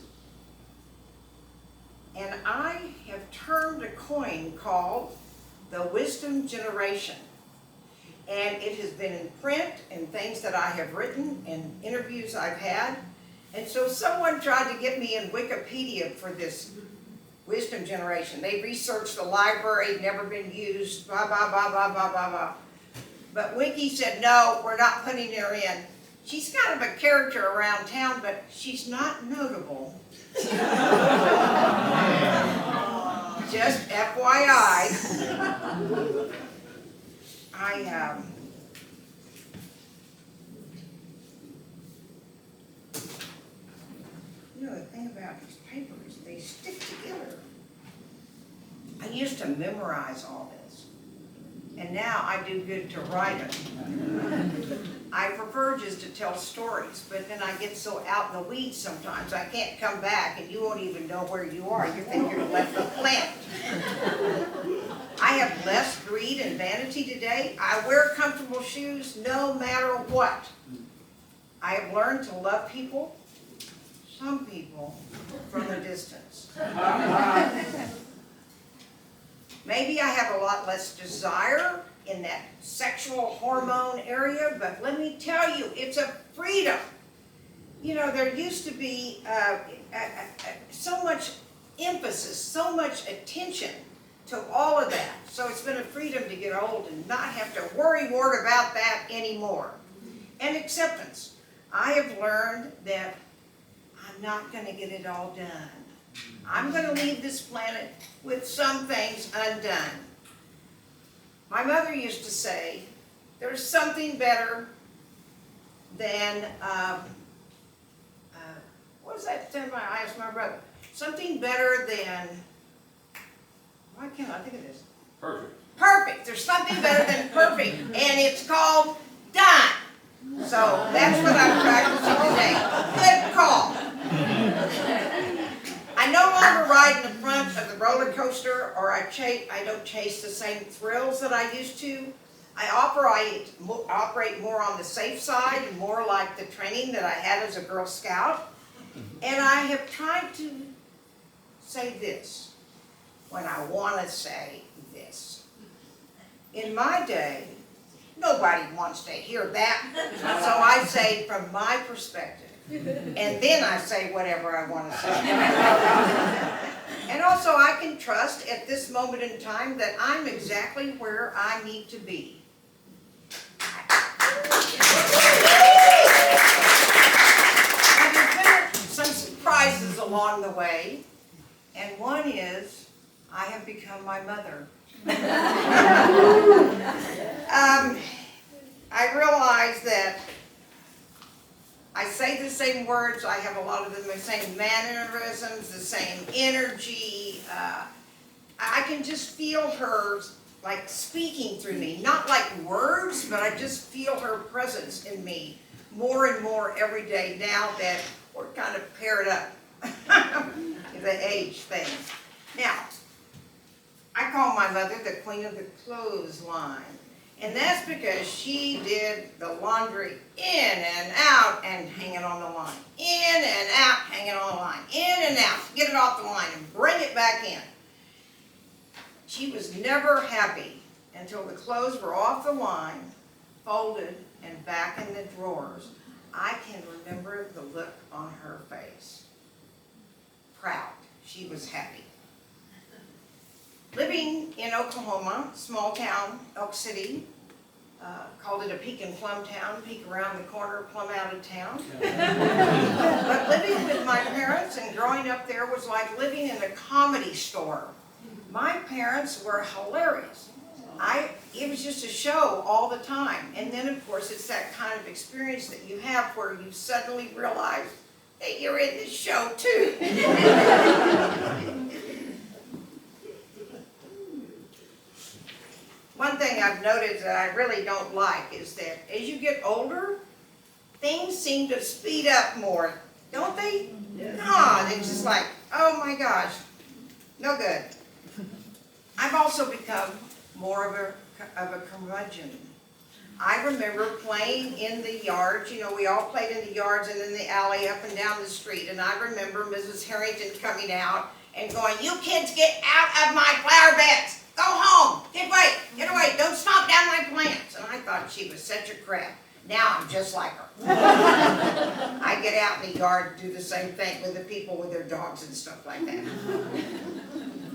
Speaker 5: And I have termed a coin called the wisdom generation. And it has been in print and things that I have written and interviews I've had. And so someone tried to get me in Wikipedia for this wisdom generation. They researched the library, never been used, blah, blah, blah, blah, blah, blah, blah. But Winky said, no, we're not putting her in. She's kind of a character around town, but she's not notable. Just FYI. You know, the thing about these papers, they stick together. I used to memorize all this, and now I do good to write it. I prefer just to tell stories, but then I get so out in the weeds sometimes, I can't come back, and you won't even know where you are. You think you're left the plant. I have less greed and vanity today. I wear comfortable shoes no matter what. I have learned to love people, some people, from a distance. Maybe I have a lot less desire in that sexual hormone area, but let me tell you, it's a freedom. You know, there used to be so much emphasis, so much attention to all of that. So it's been a freedom to get old and not have to worry about that anymore. And acceptance. I have learned that I'm not going to get it all done. I'm going to leave this planet with some things undone. My mother used to say, there's something better than, what was that term I asked my brother? Something better than, why can't I think of this?
Speaker 2: Perfect.
Speaker 5: Perfect. There's something better than perfect, and it's called done. So that's what I'm practicing today. Good call. I no longer ride in the front of the roller coaster, or I don't chase the same thrills that I used to. I operate more on the safe side and more like the training that I had as a Girl Scout. And I have tried to say this when I want to say this. In my day, nobody wants to hear that, so I say from my perspective, and then I say whatever I want to say. And also I can trust at this moment in time that I'm exactly where I need to be. And there's been some surprises along the way, and one is I have become my mother. I realize that I say the same words, I have a lot of the same mannerisms, the same energy. I can just feel her like speaking through me, not like words, but I just feel her presence in me more and more every day now that we're kind of paired up. The age thing. Now, I call my mother the queen of the clothesline. And that's because she did the laundry in and out and hanging on the line. In and out, hanging on the line. In and out, get it off the line and bring it back in. She was never happy until the clothes were off the line, folded, and back in the drawers. I can remember the look on her face. Proud. She was happy. Living in Oklahoma, small town, Elk City, called it a peak and plum town, peak around the corner, plum out of town. But living with my parents and growing up there was like living in a comedy store. My parents were hilarious. It was just a show all the time. And then of course it's that kind of experience that you have where you suddenly realize that you're in this show too. One thing I've noticed that I really don't like is that as you get older, things seem to speed up more, don't they? No, it's just like, oh my gosh, no good. I've also become more of a curmudgeon. I remember playing in the yards, you know, we all played in the yards and in the alley up and down the street, and I remember Mrs. Harrington coming out and going, you kids get out of my flower beds! Go home! Get away! Don't stomp down my plants! And I thought she was such a crap. Now I'm just like her. I get out in the yard and do the same thing with the people with their dogs and stuff like that.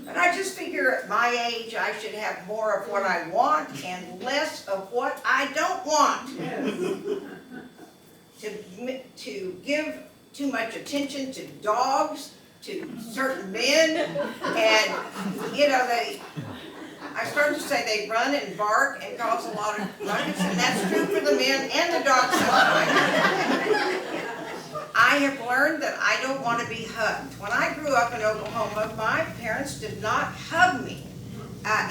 Speaker 5: But I just figure at my age I should have more of what I want and less of what I don't want. To give too much attention to dogs, to certain men, and you know, I started to say they run and bark and cause a lot of ruckus, and that's true for the men and the dogs sometimes. I have learned that I don't want to be hugged. When I grew up in Oklahoma, my parents did not hug me.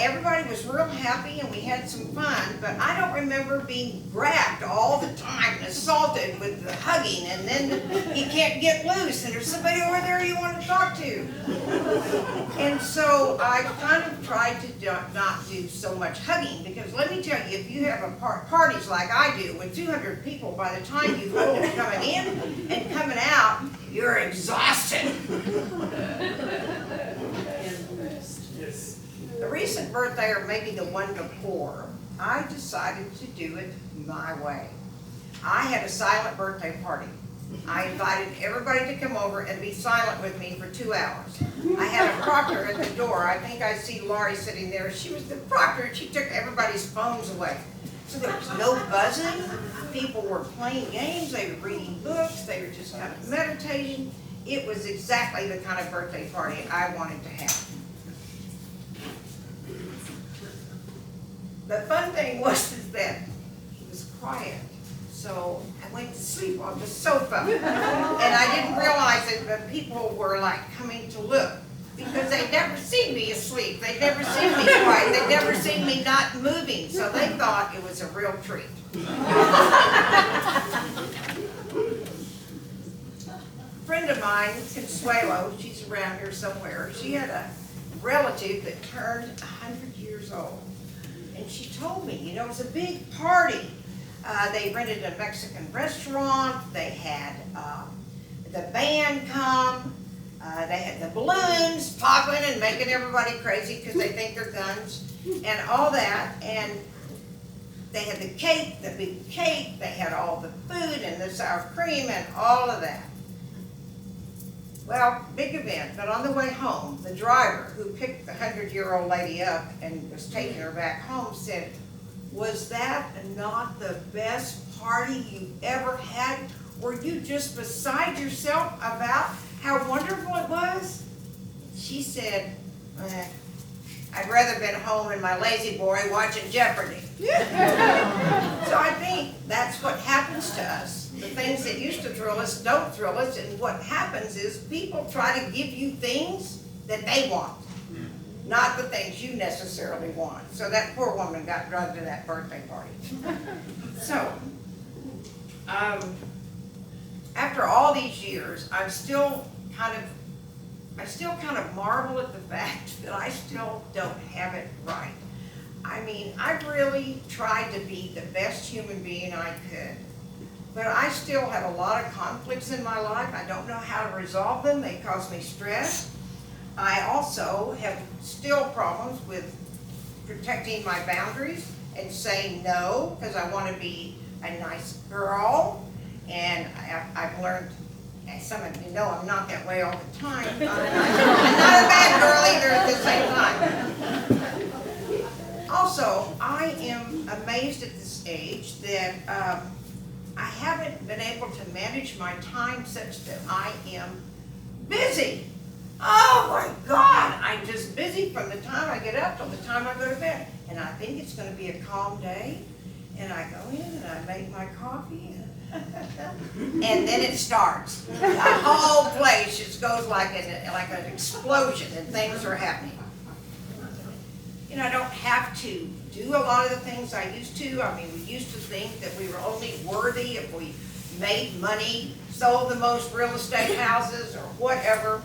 Speaker 5: Everybody was real happy and we had some fun, but I don't remember being grabbed all the time and assaulted with the hugging, and then you can't get loose and there's somebody over there you want to talk to. And so I kind of tried to not do so much hugging, because let me tell you, if you have parties like I do with 200 people, by the time you've hold coming in and coming out, you're exhausted. The recent birthday, or maybe the one before, I decided to do it my way. I had a silent birthday party. I invited everybody to come over and be silent with me for 2 hours. I had a proctor at the door. I think I see Laurie sitting there. She was the proctor, and she took everybody's phones away. So there was no buzzing. People were playing games. They were reading books. They were just kind of meditating. It was exactly the kind of birthday party I wanted to have. The fun thing was that it was quiet. So I went to sleep on the sofa. And I didn't realize it, but people were like coming to look because they'd never seen me asleep. They'd never seen me quiet. They'd never seen me not moving. So they thought it was a real treat. A friend of mine, Consuelo, she's around here somewhere. She had a relative that turned 100 years old. And she told me, you know, it was a big party. They rented a Mexican restaurant. They had the band come. They had the balloons popping and making everybody crazy because they think they're guns and all that. And they had the cake, the big cake. They had all the food and the sour cream and all of that. Well, big event, but on the way home, the driver who picked the 100-year-old lady up and was taking her back home said, "Was that not the best party you ever had? Were you just beside yourself about how wonderful it was?" She said, "I'd rather been home in my lazy boy watching Jeopardy." So I think that's what happens to us. The things that used to thrill us don't thrill us, and what happens is people try to give you things that they want, not the things you necessarily want. So that poor woman got drugged to that birthday party. So, after all these years, I still kind of marvel at the fact that I still don't have it right. I mean, I really tried to be the best human being I could. But I still have a lot of conflicts in my life. I don't know how to resolve them. They cause me stress. I also have still problems with protecting my boundaries and saying no, because I want to be a nice girl. And I've learned, as some of you know, I'm not that way all the time. I'm not a bad girl either at the same time. Also, I am amazed at this age that I haven't been able to manage my time such that I am busy. Oh my God, I'm just busy from the time I get up till the time I go to bed. And I think it's going to be a calm day. And I go in and I make my coffee. And then it starts. The whole place just goes like an explosion and things are happening. You know, I don't have to do a lot of the things I used to. I mean, we used to think that we were only worthy if we made money, sold the most real estate houses or whatever.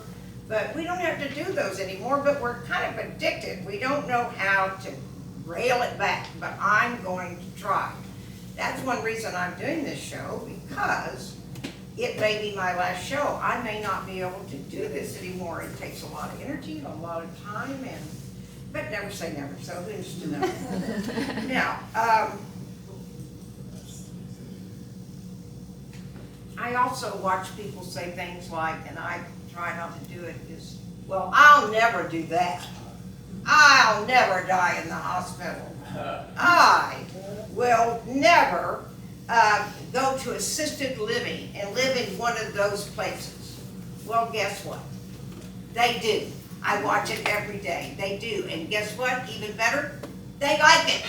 Speaker 5: But we don't have to do those anymore, but we're kind of addicted. We don't know how to rail it back, but I'm going to try. That's one reason I'm doing this show, because it may be my last show. I may not be able to do this anymore. It takes a lot of energy and a lot of time, but never say never, so who's to know? Now, I also watch people say things like, and I try not to do it, is, well, I'll never do that. I'll never die in the hospital. I will never go to assisted living and live in one of those places. Well, guess what? They do. I watch it every day. They do. And guess what? Even better, they like it.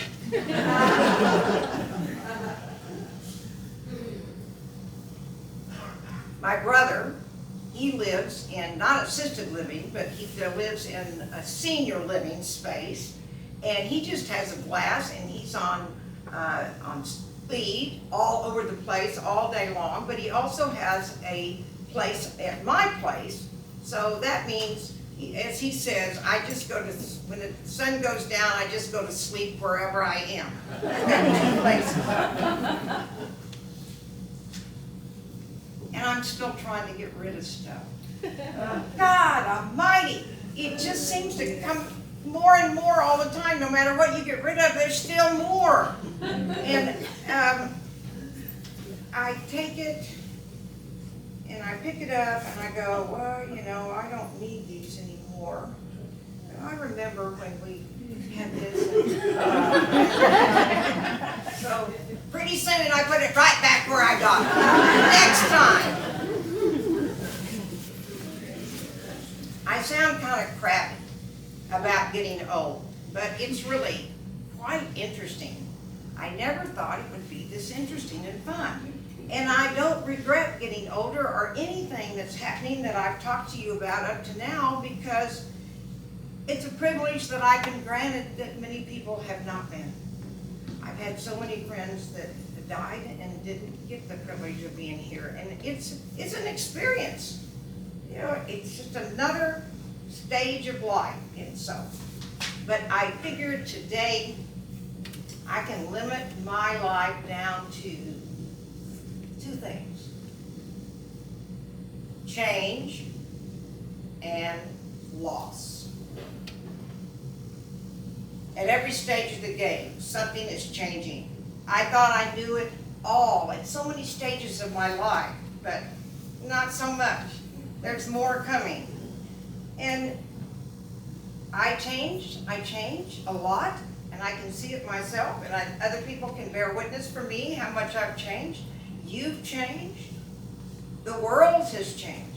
Speaker 5: My brother, he lives in not assisted living, but he lives in a senior living space. And he just has a blast, and he's on speed all over the place all day long. But he also has a place at my place. So that means, as he says, I just go to, when the sun goes down, I just go to sleep wherever I am. That two places. And I'm still trying to get rid of stuff. God almighty, it just seems to come more and more all the time. No matter what you get rid of, there's still more. And I take it pick it up and I go, well, you know, I don't need these anymore. And I remember when we had this. So pretty soon I put it right back where I got it. Next time. I sound kind of crappy about getting old, but it's really quite interesting. I never thought it would be this interesting and fun. And I don't regret getting older or anything that's happening that I've talked to you about up to now, because it's a privilege that I've been granted that many people have not been. I've had so many friends that died and didn't get the privilege of being here, and it's an experience. You know, it's just another stage of life, and so. But I figured today I can limit my life down to 2 things: change and loss. At every stage of the game, something is changing. I thought I knew it all at so many stages of my life, but not so much. There's more coming. And I changed a lot, and I can see it myself, and other people can bear witness for me how much I've changed. You've changed. The world has changed.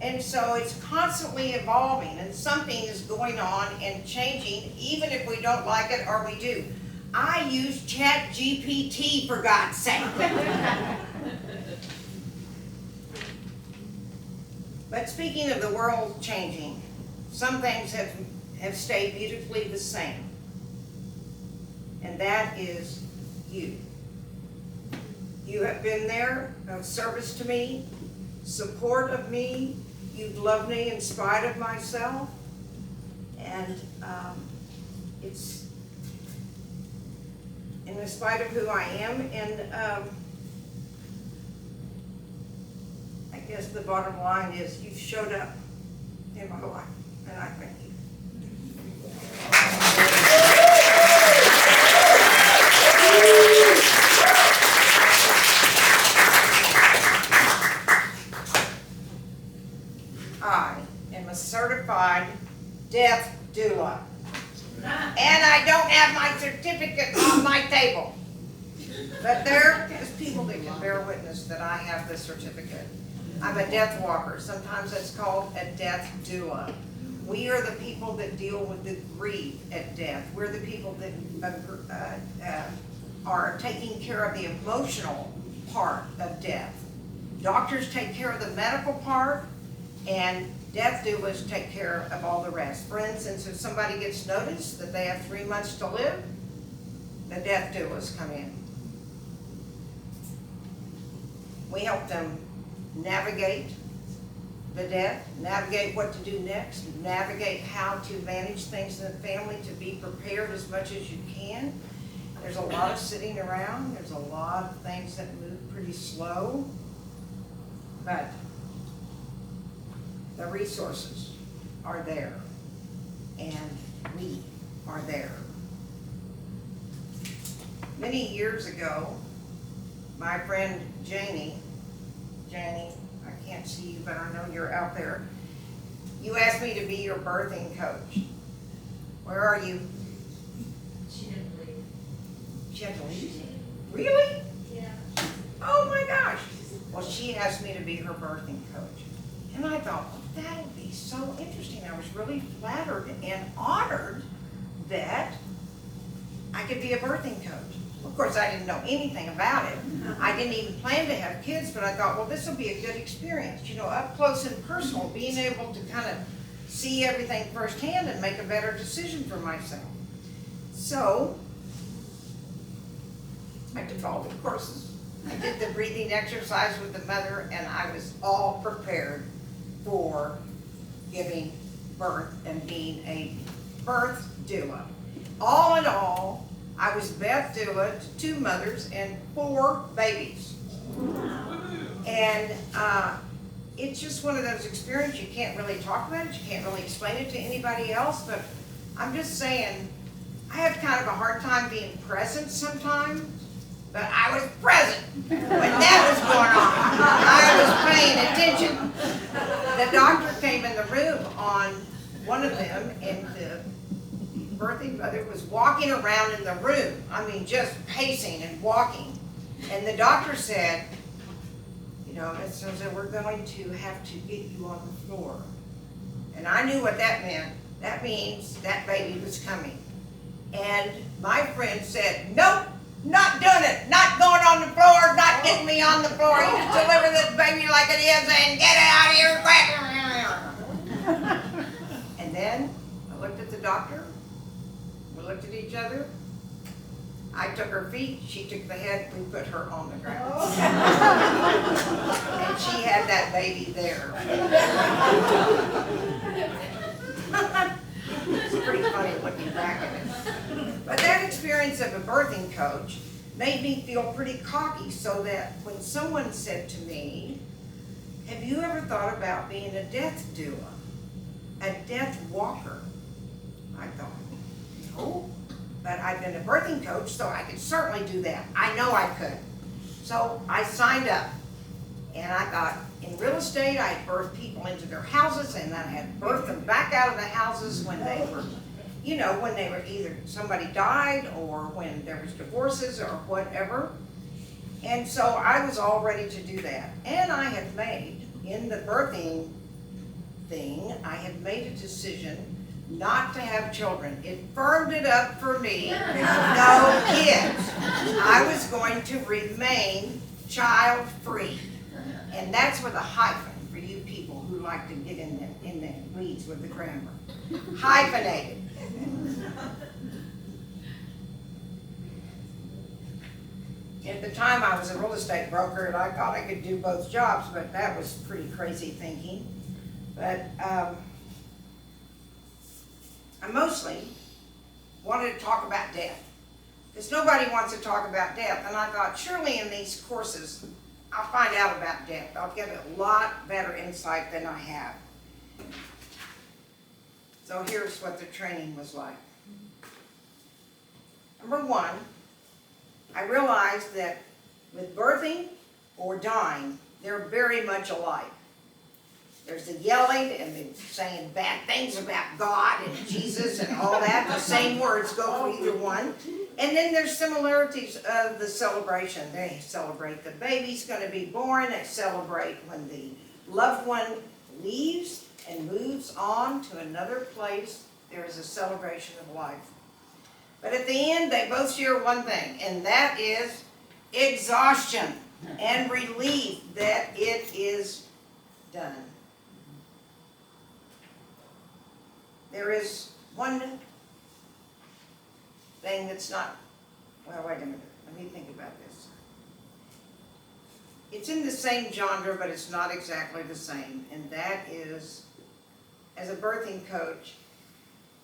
Speaker 5: And so it's constantly evolving, and something is going on and changing, even if we don't like it or we do. I use ChatGPT, for God's sake. But speaking of the world changing, some things have stayed beautifully the same. And that is you. You have been there of service to me, support of me. You've loved me in spite of myself. And it's in spite of who I am. And I guess the bottom line is you've showed up in my life, and I thank you. I am a certified death doula, and I don't have my certificate on my table. But there is people that can bear witness that I have the certificate. I'm a death walker. Sometimes it's called a death doula. We are the people that deal with the grief at death. We're the people that are taking care of the emotional part of death. Doctors take care of the medical part, and death doulas take care of all the rest. For instance, if somebody gets notice that they have 3 months to live, the death doulas come in. We help them navigate the death, navigate what to do next, navigate how to manage things in the family, to be prepared as much as you can. There's a lot of sitting around. There's a lot of things that move pretty slow, but the resources are there, and we are there. Many years ago, my friend Janie, I can't see you, but I know you're out there. You asked me to be your birthing coach. Where are you?
Speaker 7: She didn't leave.
Speaker 5: She had to leave? Really?
Speaker 7: Yeah.
Speaker 5: Oh my gosh. Well, she asked me to be her birthing coach. And I thought, well, that would be so interesting. I was really flattered and honored that I could be a birthing coach. Of course, I didn't know anything about it. I didn't even plan to have kids, but I thought, well, this will be a good experience. You know, up close and personal, being able to kind of see everything firsthand and make a better decision for myself. So, I took all the courses. I did the breathing exercise with the mother, and I was all prepared for giving birth and being a birth doula. All in all, I was Beth doula to 2 mothers and 4 babies. And it's just one of those experiences. You can't really talk about it. You can't really explain it to anybody else. But I'm just saying, I have kind of a hard time being present sometimes. But I was present when that was going on. I was paying attention. The doctor came in the room on one of them, and the birthing mother was walking around in the room. I mean, just pacing and walking. And the doctor said, you know, Miss Rosa, we're going to have to get you on the floor. And I knew what that meant. That means that baby was coming. And my friend said, nope, not doing it. Not going on the floor, not getting me on the floor. You just deliver this baby like it is and get it out of here quick. And then I looked at the doctor. We looked at each other. I took her feet, she took the head, we put her on the ground. And she had that baby there. It's pretty funny looking back at it. But that experience of a birthing coach made me feel pretty cocky, so that when someone said to me, have you ever thought about being a death doula? A death walker? I thought, no. But I've been a birthing coach, so I could certainly do that. I know I could. So I signed up. And I thought, in real estate, I had birthed people into their houses, and I had birthed them back out of the houses when they were, you know, when they were either somebody died or when there was divorces or whatever. And so I was all ready to do that. And I had made, in the birthing thing, I had made a decision not to have children. It firmed it up for me. No kids. I was going to remain child-free. And that's with a hyphen for you people who like to get in the weeds with the grammar. Hyphenated. At the time I was a real estate broker and I thought I could do both jobs, but that was pretty crazy thinking. But I mostly wanted to talk about death, because nobody wants to talk about death. And I thought, surely in these courses, I'll find out about death. I'll get a lot better insight than I have. So here's what the training was like. Number one, I realized that with birthing or dying, they're very much alike. There's the yelling and the saying bad things about God and Jesus and all that. The same words go for either one. And then there's similarities of the celebration. They celebrate the baby's going to be born. They celebrate when the loved one leaves and moves on to another place. There is a celebration of life. But at the end, they both share one thing, and that is exhaustion and relief that it is done. There is one thing that's not, well, wait a minute, let me think about this. It's in the same genre, but it's not exactly the same, and that is, as a birthing coach,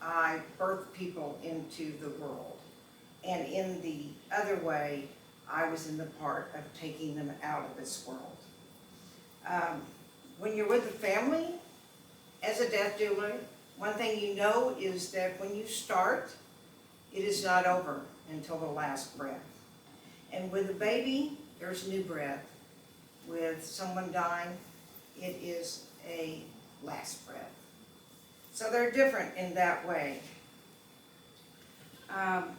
Speaker 5: I birth people into the world. And in the other way, I was in the part of taking them out of this world. When you're with the family, as a death doula, one thing you know is that when you start, it is not over until the last breath. And with a baby, there's new breath. With someone dying, it is a last breath. So they're different in that way. I'm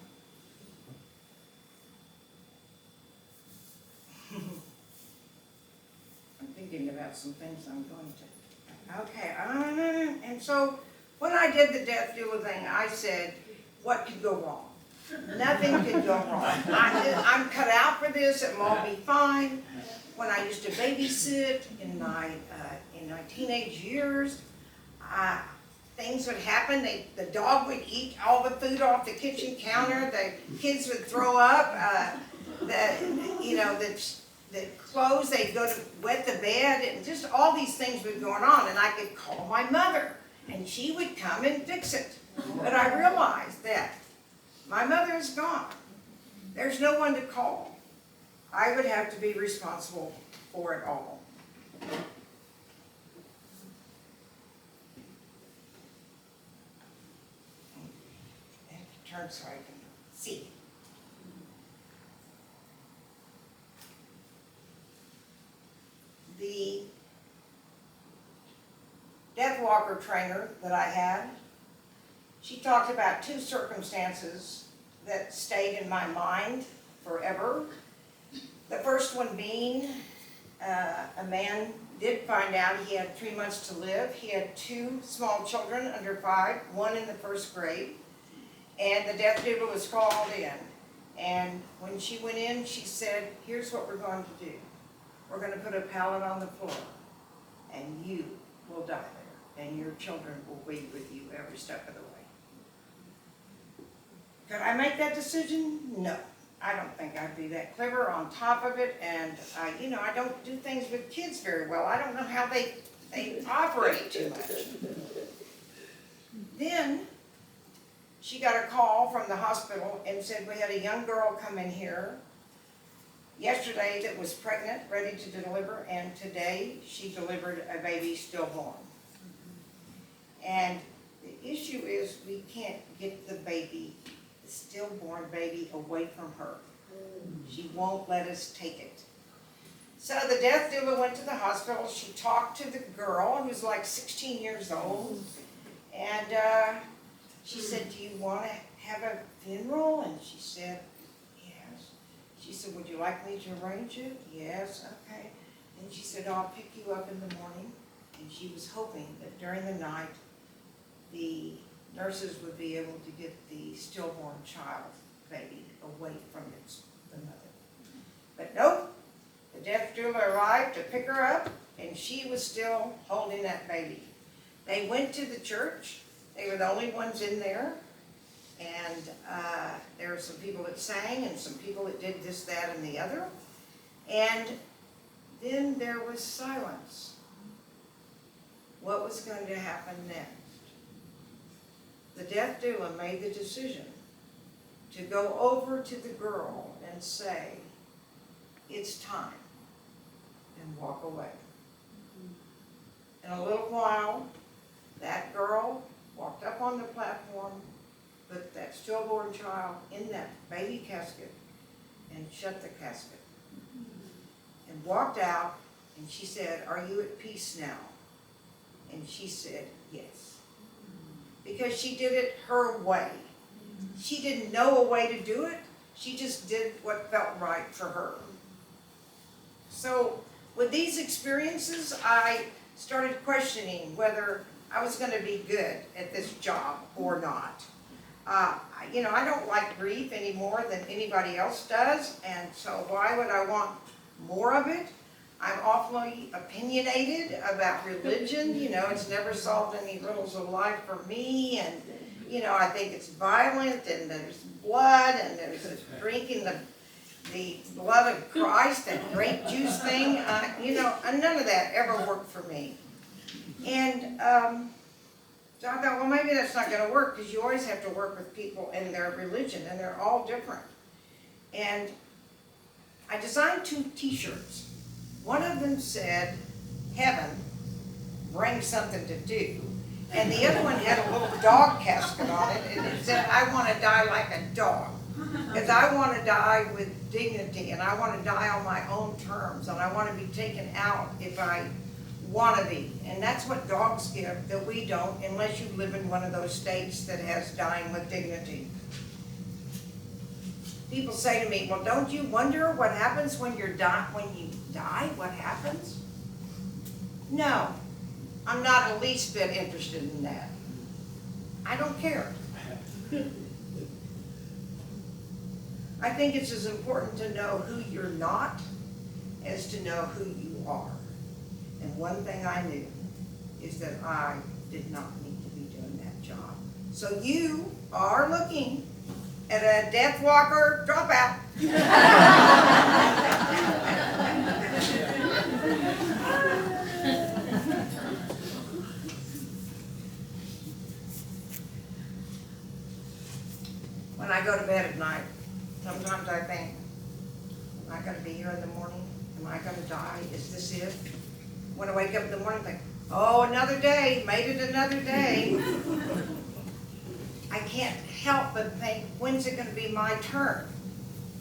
Speaker 5: thinking about some things I'm going to. Okay, and so when I did the death doula thing, I said, what could go wrong? Nothing could go wrong. I'm cut out for this, it will all be fine. When I used to babysit in my teenage years, things would happen. The dog would eat all the food off the kitchen counter. The kids would throw up. The clothes, they'd go to wet the bed, and just all these things were going on. And I could call my mother, and she would come and fix it. But I realized that my mother is gone. There's no one to call. I would have to be responsible for it all. Turn so I can see. The death walker trainer that I had, she talked about two circumstances that stayed in my mind forever. The first one being, a man did find out he had 3 months to live. He had 2 small children under 5, one in the 1st grade, and the death doula was called in. And when she went in, she said, here's what we're going to do. We're going to put a pallet on the floor, and you will die there, and your children will be with you every step of the way. Could I make that decision? No. I don't think I'd be that clever on top of it, and I don't do things with kids very well. I don't know how they operate too much. Then she got a call from the hospital and said we had a young girl come in here yesterday that was pregnant, ready to deliver, and today she delivered a baby stillborn. And the issue is we can't get the baby, the stillborn baby, away from her. She won't let us take it. So the death doula went to the hospital. She talked to the girl, who was like 16 years old, and she said, do you want to have a funeral? And she said, yes. She said, would you like me to arrange it? Yes, okay. And she said, I'll pick you up in the morning. And she was hoping that during the night, the nurses would be able to get the stillborn child baby away from the mother. But nope, the death doula arrived to pick her up, and she was still holding that baby. They went to the church. They were the only ones in there, and there were some people that sang and some people that did this, that, and the other. And then there was silence. What was going to happen next? The death doula made the decision to go over to the girl and say, it's time, and walk away. In a little while, that girl walked up on the platform, put that stillborn child in that baby casket, and shut the casket. And walked out, and she said, are you at peace now? And she said, yes. Because she did it her way. She didn't know a way to do it. She just did what felt right for her. So with these experiences, I started questioning whether I was going to be good at this job or not. I don't like grief any more than anybody else does, and so why would I want more of it? I'm awfully opinionated about religion. It's never solved any riddles of life for me, and I think it's violent, and there's blood, and there's this drinking the blood of Christ, that grape juice thing. And none of that ever worked for me. And so I thought, well, maybe that's not going to work, because you always have to work with people and their religion, and they're all different. And I designed 2 t-shirts. One of them said, heaven, bring something to do. And the other one had a little dog casket on it, and it said, I want to die like a dog. Because I want to die with dignity, and I want to die on my own terms, and I want to be taken out if I want to be. And that's what dogs give that we don't, unless you live in one of those states that has dying with dignity. People say to me, well, don't you wonder what happens when you die? What happens? No, I'm not the least bit interested in that. I don't care. I think it's as important to know who you're not as to know who you are. And one thing I knew is that I did not need to be doing that job. So you are looking at a death walker dropout. When I go to bed at night, sometimes I think, am I going to be here in the morning? Am I going to die? Is this it? When I wake up in the morning, I think, oh, another day, made it another day. I can't help but think, when's it going to be my turn?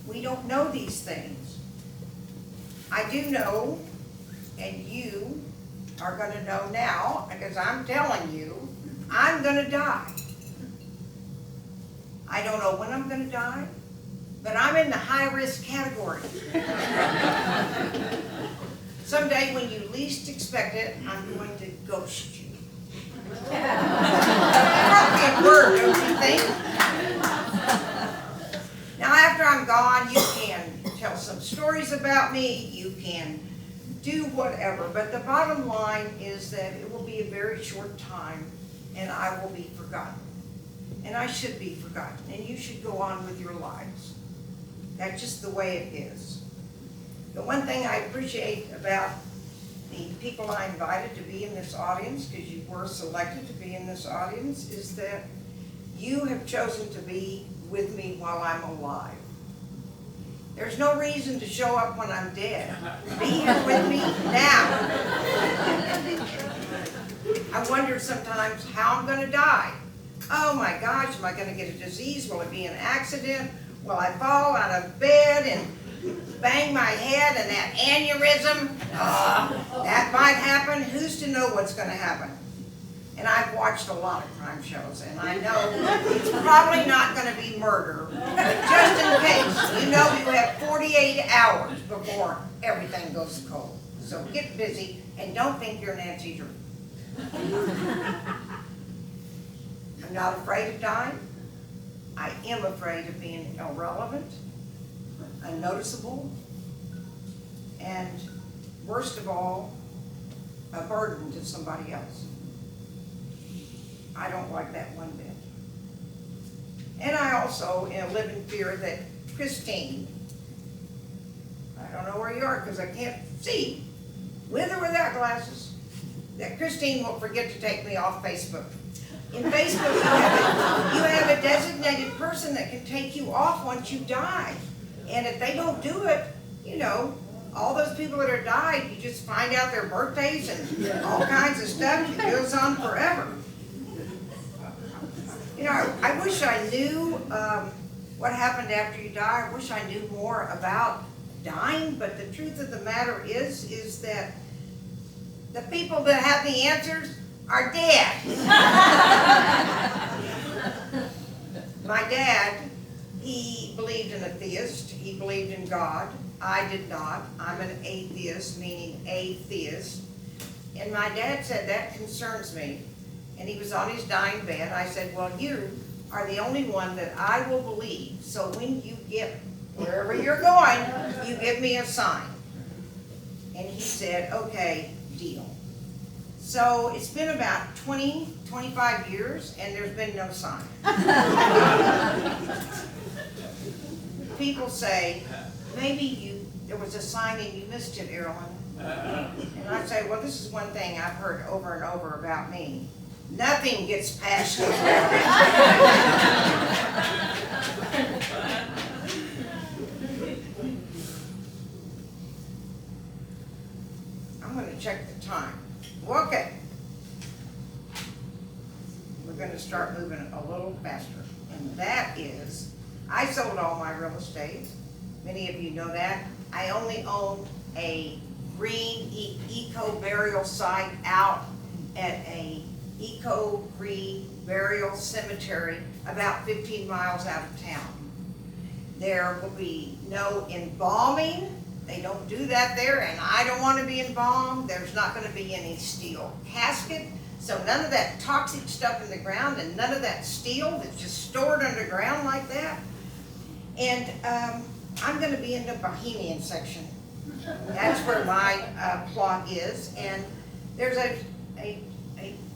Speaker 5: We don't know these things. I do know, and you are gonna know now, because I'm telling you, I'm gonna die. I don't know when I'm gonna die, but I'm in the high-risk category. Someday when you least expect it, I'm going to ghost you. Appropriate word, don't you think? Now after I'm gone, you can tell some stories about me, you can do whatever, but the bottom line is that it will be a very short time and I will be forgotten. And I should be forgotten, and you should go on with your lives. That's just the way it is. The one thing I appreciate about the people I invited to be in this audience, because you were selected to be in this audience, is that you have chosen to be with me while I'm alive. There's no reason to show up when I'm dead. Be here with me now. I wonder sometimes how I'm gonna die. Oh my gosh, am I gonna get a disease? Will it be an accident? Will I fall out of bed and bang my head and that aneurysm? That might happen. Who's to know what's gonna happen? And I've watched a lot of crime shows, and I know it's probably not gonna be murder, but just in case, you know you have 48 hours before everything goes cold. So get busy, and don't think you're Nancy Drew. I'm not afraid of dying. I am afraid of being irrelevant, unnoticeable, and worst of all, a burden to somebody else. I don't like that one bit. And I also live in fear that Christine, I don't know where you are because I can't see, with or without glasses, that Christine will forget to take me off Facebook. In Facebook, you have a designated person that can take you off once you die. And if they don't do it, you know, all those people that are died, you just find out their birthdays and all kinds of stuff. It goes on forever. You know, I wish I knew what happened after you die. I wish I knew more about dying, but the truth of the matter is that the people that have the answers are dead. My dad, he believed in a theist. He believed in God. I did not. I'm an atheist, meaning atheist. And my dad said, that concerns me. And he was on his dying bed. I said, well, you are the only one that I will believe. So when you get wherever you're going, you give me a sign. And he said, okay, deal. So it's been about 25 years, and there's been no sign. People say, maybe there was a sign and you missed it, Aralyn. And I say, well, this is one thing I've heard over and over about me. Nothing gets past you. I'm going to check the time. Okay. We're going to start moving a little faster. And that is, I sold all my real estate. Many of you know that. I only own a green eco burial site out at a eco-green burial cemetery about 15 miles out of town. There will be no embalming. They don't do that there, and I don't want to be embalmed. There's not going to be any steel casket, so none of that toxic stuff in the ground and none of that steel that's just stored underground like that. And I'm going to be in the Bohemian section. That's where my plot is, and there's a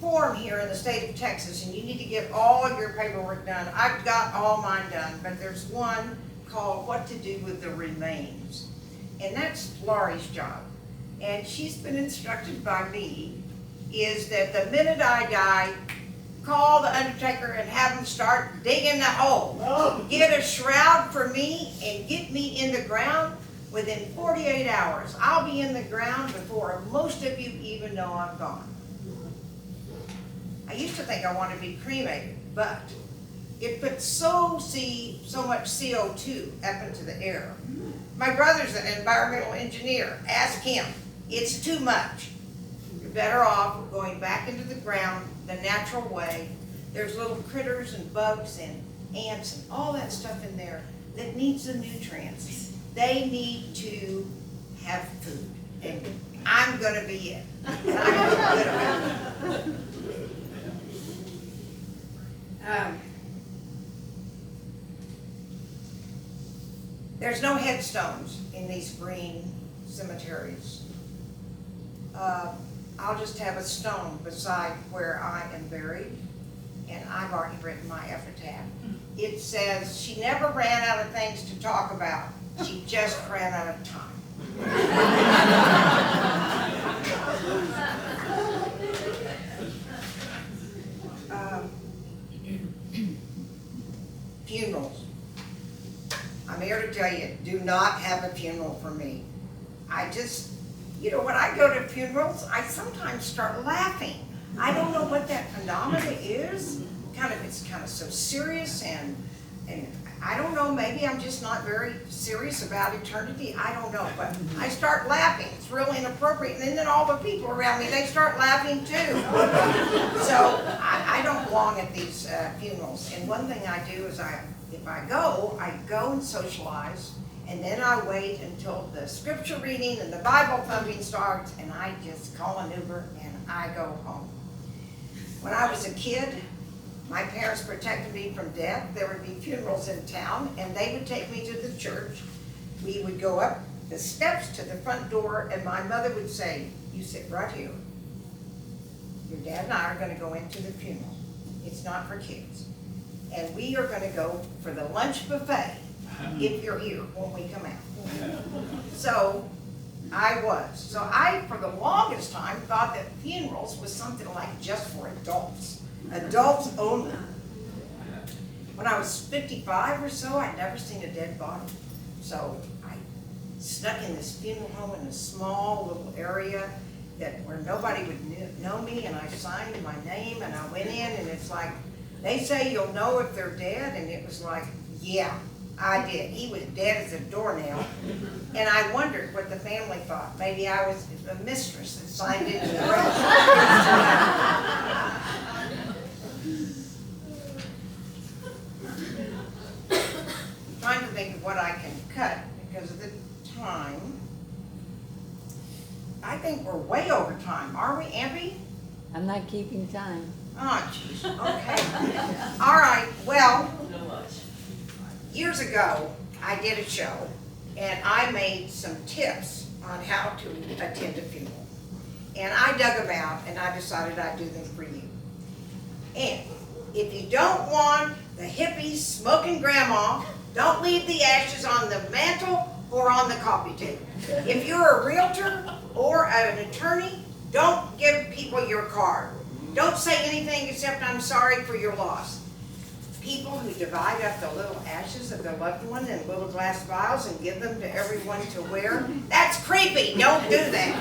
Speaker 5: form here in the state of Texas, and you need to get all your paperwork done. I've got all mine done, but there's one called What to Do with the Remains. And that's Laurie's job. And she's been instructed by me is that the minute I die, call the undertaker and have him start digging the hole. Get a shroud for me and get me in the ground within 48 hours. I'll be in the ground before most of you even know I'm gone. I used to think I wanted to be cremated, but it puts so much CO2 up into the air. My brother's an environmental engineer. Ask him. It's too much. you're better off going back into the ground the natural way. There's little critters and bugs and ants and all that stuff in there that needs the nutrients. They need to have food, and I'm gonna be it. And I'm gonna be good about it. There's no headstones in these green cemeteries. I'll just have a stone beside where I am buried, and I've already written my epitaph. It says, she never ran out of things to talk about, she just ran out of time. Funerals. I'm here to tell you, do not have a funeral for me. I just, you know, when I go to funerals, I sometimes start laughing. I don't know what that phenomena is. It's kind of so serious, and I don't know, maybe I'm just not very serious about eternity. I don't know, but I start laughing. It's really inappropriate. And then all the people around me, they start laughing too. So I don't belong at these funerals. And one thing I do is if I go and socialize, and then I wait until the scripture reading and the Bible thumping starts, and I just call an Uber and I go home. When I was a kid, my parents protected me from death. There would be funerals in town, and they would take me to the church. We would go up the steps to the front door, and my mother would say, you sit right here. Your dad and I are going to go into the funeral. It's not for kids. And we are going to go for the lunch buffet if you're here when we come out. So I was. So I, for the longest time, thought that funerals was something like just for adults. Adults only. When I was 55 or so, I'd never seen a dead body. So I stuck in this funeral home in a small little area where nobody would know me, and I signed my name, and I went in, and it's like, they say you'll know if they're dead, and it was like, yeah, I did. He was dead as a doornail, and I wondered what the family thought. Maybe I was a mistress that signed into the register. Trying to think of what I can cut because of the time. I think we're way over time. Are we, Ampy?
Speaker 1: I'm not keeping time.
Speaker 5: Oh, jeez. Okay. All right. Well, years ago, I did a show, and I made some tips on how to attend a funeral. And I dug them out, and I decided I'd do them for you. And if you don't want the hippies smoking grandma, don't leave the ashes on the mantle or on the coffee table. If you're a realtor or an attorney, don't give people your card. Don't say anything except I'm sorry for your loss. People who divide up the little ashes of their loved one in little glass vials and give them to everyone to wear, that's creepy. Don't do that.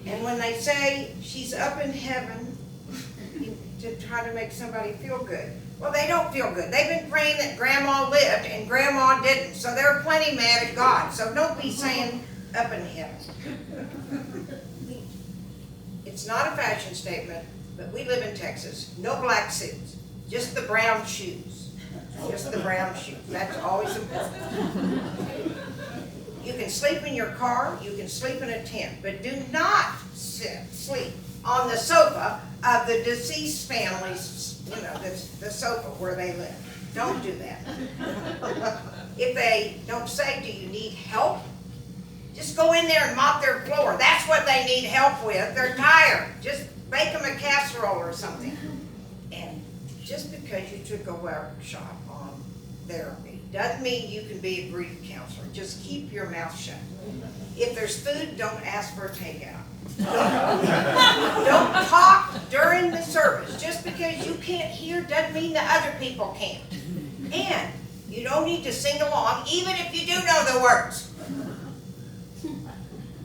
Speaker 5: And when they say she's up in heaven to try to make somebody feel good, well, they don't feel good. They've been praying that Grandma lived and Grandma didn't, so they're plenty mad at God. So don't be saying up in heaven. It's not a fashion statement, but we live in Texas. No black suits, just the brown shoes. Just the brown shoes. That's always important. You can sleep in your car, you can sleep in a tent, but do not sleep on the sofa of the deceased family's, the sofa where they live. Don't do that. If they don't say, do you need help? Just go in there and mop their floor. That's what they need help with. They're tired. Just make them a casserole or something. And just because you took a workshop on therapy doesn't mean you can be a grief counselor. Just keep your mouth shut. If there's food, don't ask for a takeout. Don't talk during the service. Just because you can't hear doesn't mean the other people can't. And you don't need to sing along even if you do know the words.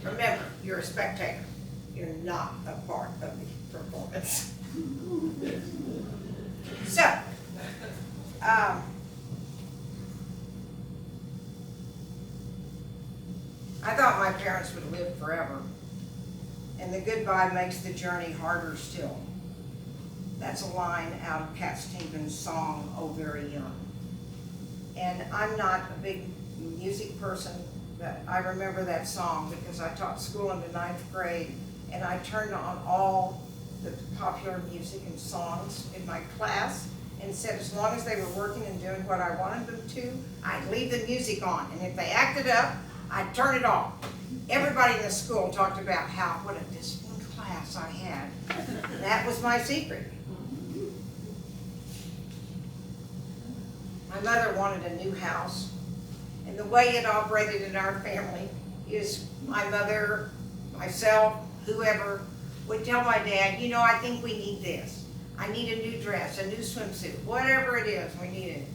Speaker 5: Remember, you're a spectator. You're not a part of the performance. So, I thought thought my parents would live forever, and the goodbye makes the journey harder still. That's a line out of Cat Stevens' song, Oh Very Young. And I'm not a big music person, but I remember that song because I taught school in the 9th grade, and I turned on all the popular music and songs in my class and said as long as they were working and doing what I wanted them to, I'd leave the music on. And if they acted up, I'd turn it off. Everybody in the school talked about what a disciplined class I had. That was my secret. My mother wanted a new house, and the way it operated in our family is my mother, myself, whoever would tell my dad, you know, I think we need this. I need a new dress, a new swimsuit, whatever it is, we need it.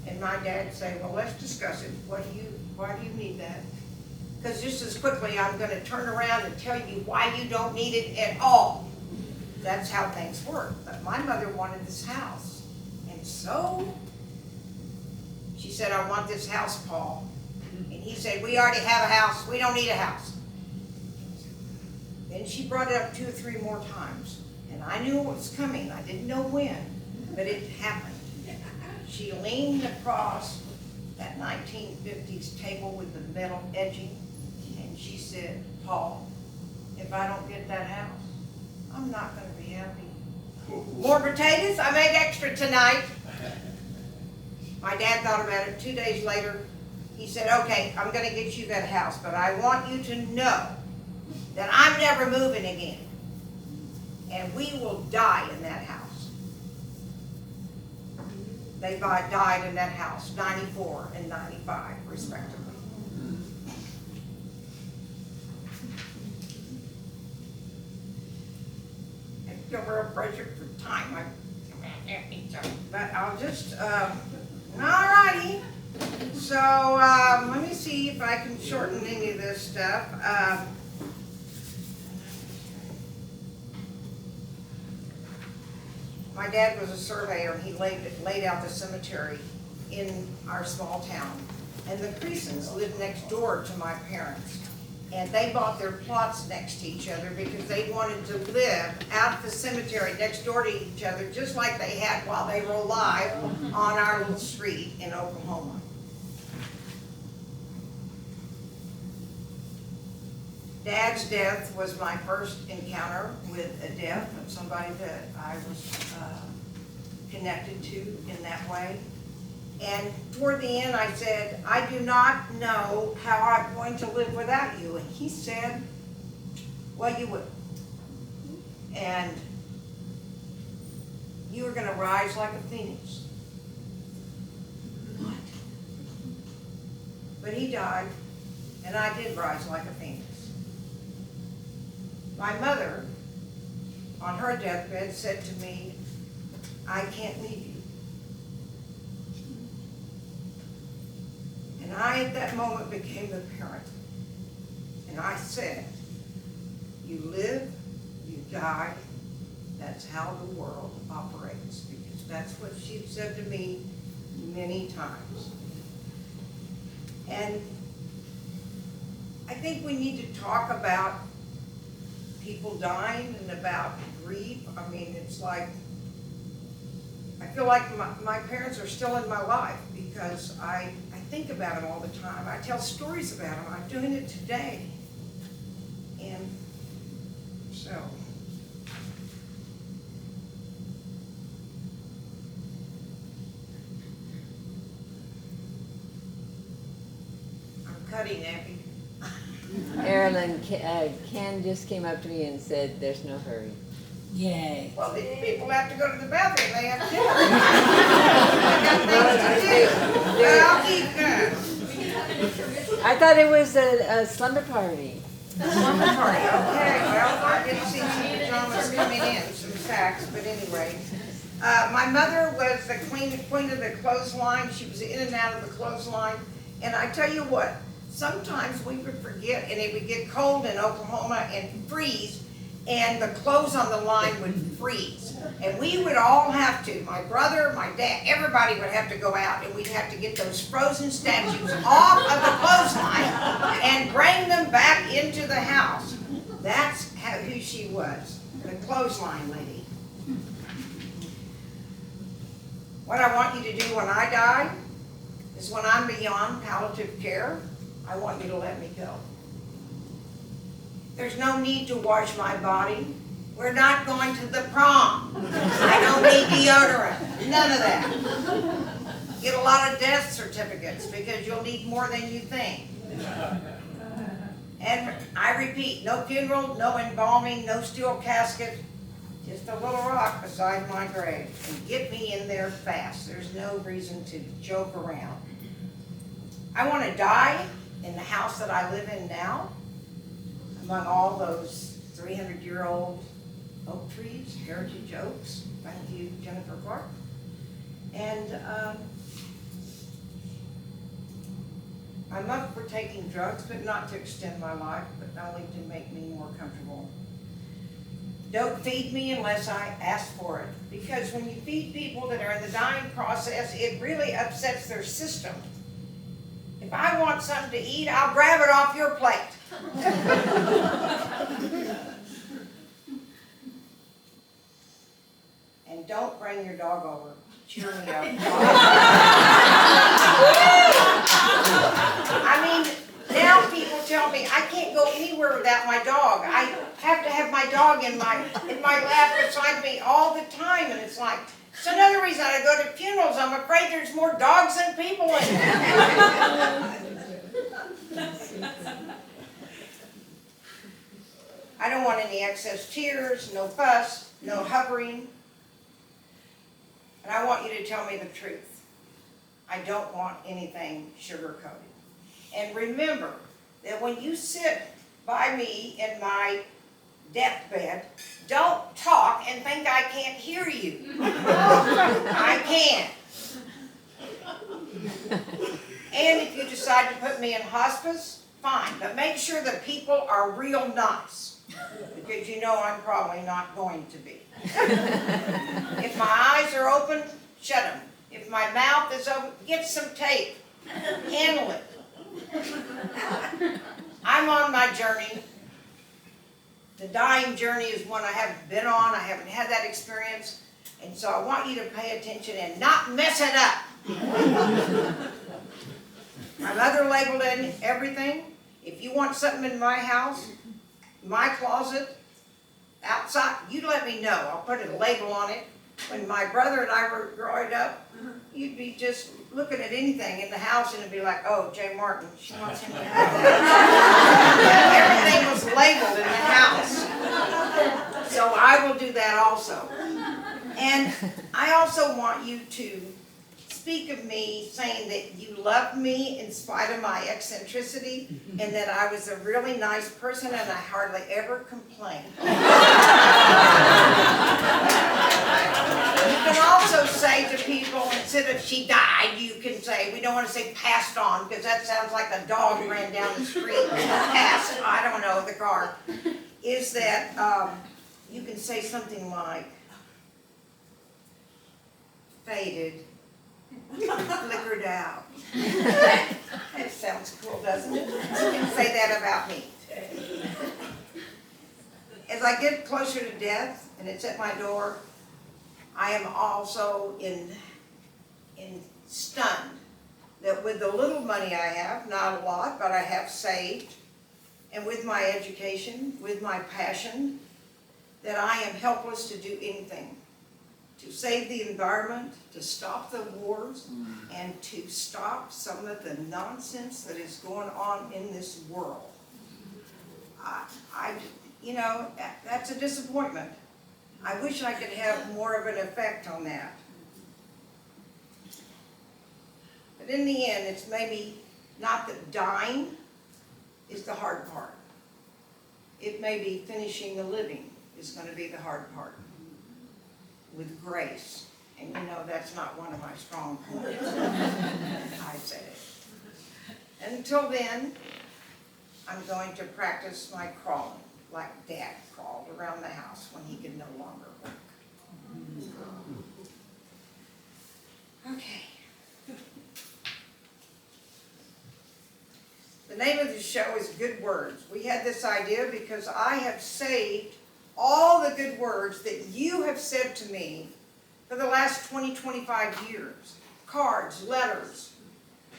Speaker 5: And my dad would say, well, let's discuss it. Why do you need that? Because just as quickly I'm going to turn around and tell you why you don't need it at all. That's how things work. But my mother wanted this house. And so she said, I want this house, Paul. And he said, we already have a house. We don't need a house. Then she brought it up 2 or 3 more times. And I knew it was coming. I didn't know when, but it happened. She leaned across that 1950s table with the metal edging, and she said, Paul, if I don't get that house, I'm not going to be happy. More potatoes? I made extra tonight. My dad thought about it. 2 days later, he said, okay, I'm going to get you that house, but I want you to know that I'm never moving again. And we will die in that house. They died in that house, 94 and 95, respectively. I feel real pressure for time. But I'll just, alrighty. So, let me see if I can shorten any of this stuff. My dad was a surveyor, and he laid out the cemetery in our small town. And the Creasons lived next door to my parents. And they bought their plots next to each other because they wanted to live out the cemetery next door to each other, just like they had while they were alive on our little street in Oklahoma. Dad's death was my first encounter with a death of somebody that I was connected to in that way. And toward the end I said, I do not know how I'm going to live without you. And he said, well, you will. And you are going to rise like a phoenix. What? But he died, and I did rise like a phoenix. My mother, on her deathbed, said to me, I can't leave you. And I, at that moment, became the parent. And I said, you live, you die, that's how the world operates. Because that's what she said to me many times. And I think we need to talk about people dying and about grief. I mean, it's like, I feel like my parents are still in my life because I think about them all the time. I tell stories about them. I'm doing it today. And so, I'm cutting, Abby.
Speaker 1: Aralyn, Ken just came up to me and said, there's no hurry.
Speaker 8: Yay.
Speaker 5: Well, these people have to go to the bathroom. They have dinner. I got things to do. But I'll keep going.
Speaker 1: I thought it was a slumber party.
Speaker 5: Slumber party. Okay, well, I did see some pajamas coming in, some sacks, but anyway. My mother was the queen of the clothesline. She was in and out of the clothesline. And I tell you what, sometimes we would forget, and it would get cold in Oklahoma and freeze, and the clothes on the line would freeze. And we would all have to, my brother, my dad, everybody would have to go out, and we'd have to get those frozen statues off of the clothesline and bring them back into the house. That's who she was, the clothesline lady. What I want you to do when I die is when I'm beyond palliative care, I want you to let me go. There's no need to wash my body. We're not going to the prom. I don't need deodorant. None of that. Get a lot of death certificates because you'll need more than you think. And I repeat, no funeral, no embalming, no steel casket, just a little rock beside my grave. And get me in there fast. There's no reason to joke around. I want to die in the house that I live in now, among all those 300-year-old oak trees, heritage oaks. Thank you, Jennifer Clark. And I'm up for taking drugs, but not to extend my life, but only to make me more comfortable. Don't feed me unless I ask for it, because when you feed people that are in the dying process, it really upsets their system. If I want something to eat, I'll grab it off your plate. And don't bring your dog over. Cheer me up. I mean, now people tell me I can't go anywhere without my dog. I have to have my dog in my lap beside me all the time, and it's like, it's another reason I go to funerals. I'm afraid there's more dogs than people in there. I don't want any excess tears, no fuss, no hovering. And I want you to tell me the truth. I don't want anything sugar-coated. And remember that when you sit by me in my deathbed, don't talk and think I can't hear you. I can. And if you decide to put me in hospice, fine. But make sure the people are real nice, because you know I'm probably not going to be. If my eyes are open, shut them. If my mouth is open, get some tape. Handle it. I'm on my journey. The dying journey is one I haven't been on. I haven't had that experience. And so I want you to pay attention and not mess it up. My mother labeled in everything. If you want something in my house, my closet, outside, you let me know. I'll put a label on it. When my brother and I were growing up, you'd be just looking at anything in the house and it'd be like, oh, Jay Martin, she wants him to have that. Everything was labeled in the house. So I will do that also. And I also want you to speak of me saying that you love me in spite of my eccentricity and that I was a really nice person and I hardly ever complained. You can also say to people, instead of she died, you can say, we don't want to say passed on, because that sounds like a dog ran down the street and passed, I don't know, the car, is that you can say something like, faded, flickered out. That sounds cool, doesn't it? You can say that about me. As I get closer to death, and it's at my door, I am also stunned that with the little money I have, not a lot, but I have saved, and with my education, with my passion, that I am helpless to do anything. To save the environment, to stop the wars, and to stop some of the nonsense that is going on in this world. You know, that's a disappointment. I wish I could have more of an effect on that. But in the end, it's maybe not that dying is the hard part. It may be finishing the living is going to be the hard part. With grace. And you know that's not one of my strong points. I said it. Until then, I'm going to practice my crawling, like Dad crawled around the house when he could no longer work. Okay. The name of the show is Good Words. We had this idea because I have saved all the good words that you have said to me for the last 20, 25 years. Cards, letters,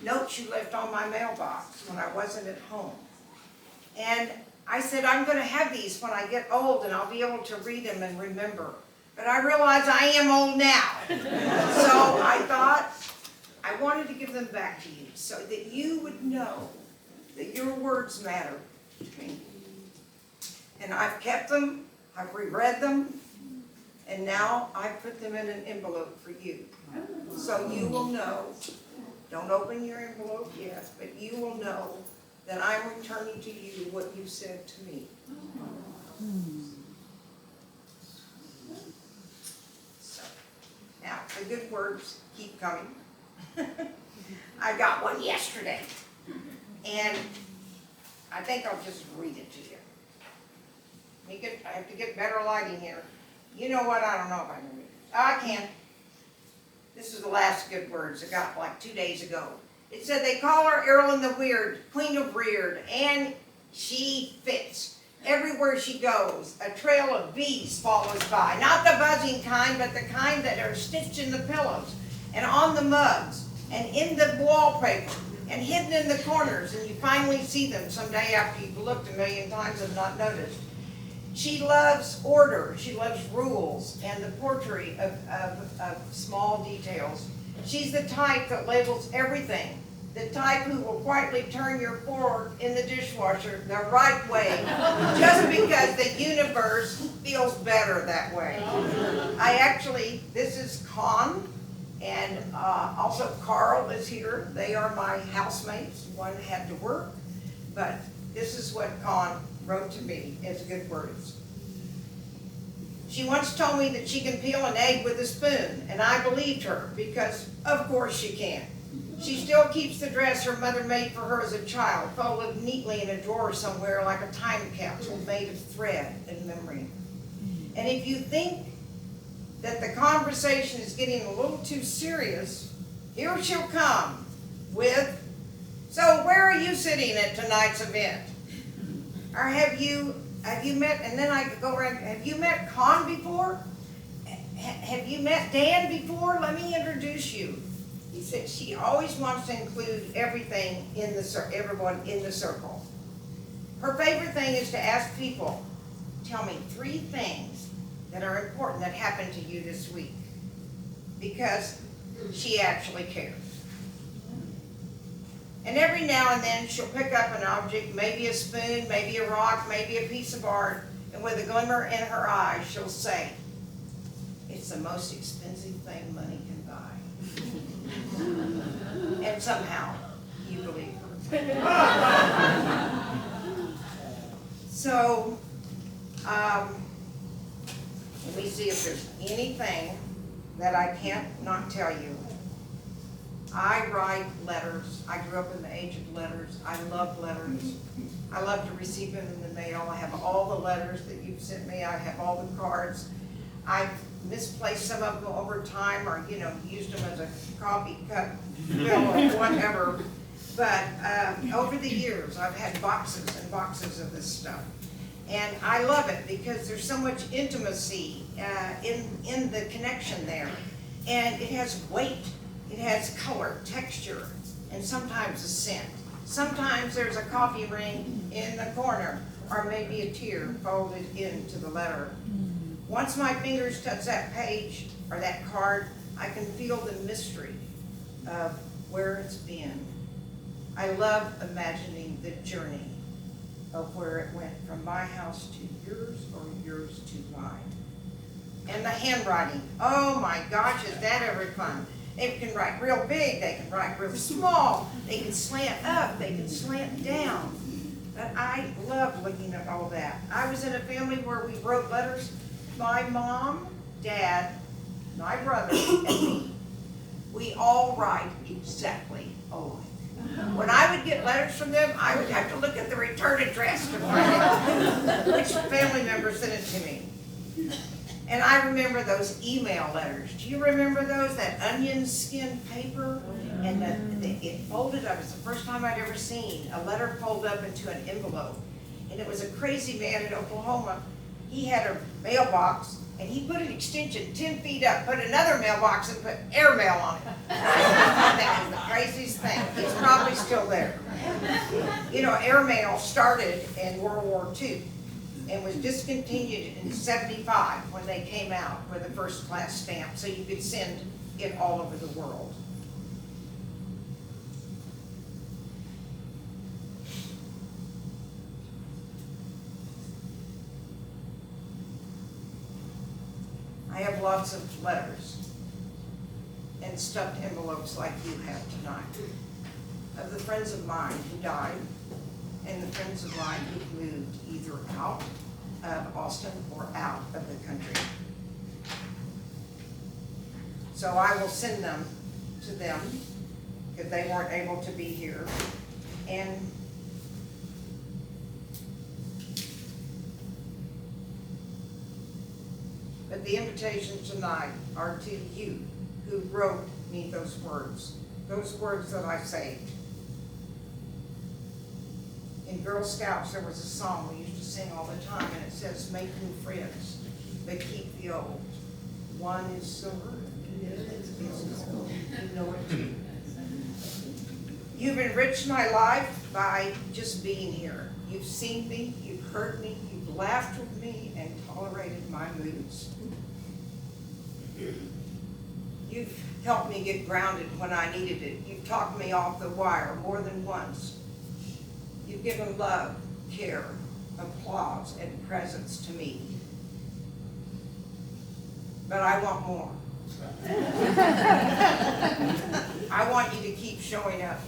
Speaker 5: notes you left on my mailbox when I wasn't at home. And I said, I'm going to have these when I get old and I'll be able to read them and remember. But I realize I am old now. So I thought I wanted to give them back to you so that you would know that your words matter to me. And I've kept them, I've reread them, and now I put them in an envelope for you. So you will know, don't open your envelope yet, but you will know that I'm returning to you what you said to me. So, now, the good words keep coming. I got one yesterday, and I think I'll just read it to you. I have to get better lighting here. You know what? I don't know if I can read it. I can. This is the last good words I got like 2 days ago. It said they call her Aralyn the Weird, Queen of Weird, and she fits. Everywhere she goes, a trail of bees follows by. Not the buzzing kind, but the kind that are stitched in the pillows, and on the mugs, and in the wallpaper, and hidden in the corners, and you finally see them someday after you've looked a million times and not noticed. She loves order, she loves rules, and the portraiture of small details. She's the type that labels everything, the type who will quietly turn your fork in the dishwasher the right way, just because the universe feels better that way. This is Con, and also Carl is here. They are my housemates. One had to work, but this is what Con wrote to me as good words. She once told me that she can peel an egg with a spoon, and I believed her, because of course she can. She still keeps the dress her mother made for her as a child, folded neatly in a drawer somewhere like a time capsule made of thread and memory. And if you think that the conversation is getting a little too serious, here she'll come with, so where are you sitting at tonight's event? Or have you met, and then I go around, have you met Con before? Have you met Dan before? Let me introduce you. He said she always wants to include everything everyone in the circle. Her favorite thing is to ask people, tell me 3 things that are important that happened to you this week. Because she actually cares. And every now and then she'll pick up an object, maybe a spoon, maybe a rock, maybe a piece of art, and with a glimmer in her eye, she'll say, it's the most expensive thing money can buy. And somehow, you believe her. So, let me see if there's anything that I can't not tell you. I write letters. I grew up in the age of letters. I love letters. I love to receive them in the mail. I have all the letters that you've sent me. I have all the cards. I've misplaced some of them over time, or used them as a coffee cup bill or whatever. But over the years, I've had boxes and boxes of this stuff. And I love it because there's so much intimacy in the connection there. And it has weight. It has color, texture, and sometimes a scent. Sometimes there's a coffee ring in the corner, or maybe a tear folded into the letter. Once my fingers touch that page or that card, I can feel the mystery of where it's been. I love imagining the journey of where it went from my house to yours or yours to mine. And the handwriting, oh my gosh, is that ever fun? They can write real big, they can write real small, they can slant up, they can slant down. But I love looking at all that. I was in a family where we wrote letters. My mom, dad, my brother, and me. We all write exactly alike. When I would get letters from them, I would have to look at the return address to find out which family member sent it to me. And I remember those email letters. Do you remember those? That onion skin paper? And it folded up. It's the first time I'd ever seen a letter fold up into an envelope. And it was a crazy man in Oklahoma. He had a mailbox, and he put an extension 10 feet up, put another mailbox, and put airmail on it. That was the craziest thing. It's probably still there. You know, airmail started in World War II and was discontinued in '75 when they came out with a first class stamp, so you could send it all over the world. I have lots of letters and stuffed envelopes like you have tonight, of the friends of mine who died and the friends of mine who moved either out of Austin or out of the country. So I will send them to them because they weren't able to be here. But the invitations tonight are to you who wrote me those words that I saved. In Girl Scouts, there was a song we used to sing all the time, and it says, make new friends, but keep the old. One is silver, it's gold. You know it too. You've enriched my life by just being here. You've seen me, you've heard me, you've laughed with me, and tolerated my moods. You've helped me get grounded when I needed it. You've talked me off the wire more than once. You've given love, care, applause, and presence to me. But I want more. I want you to keep showing up.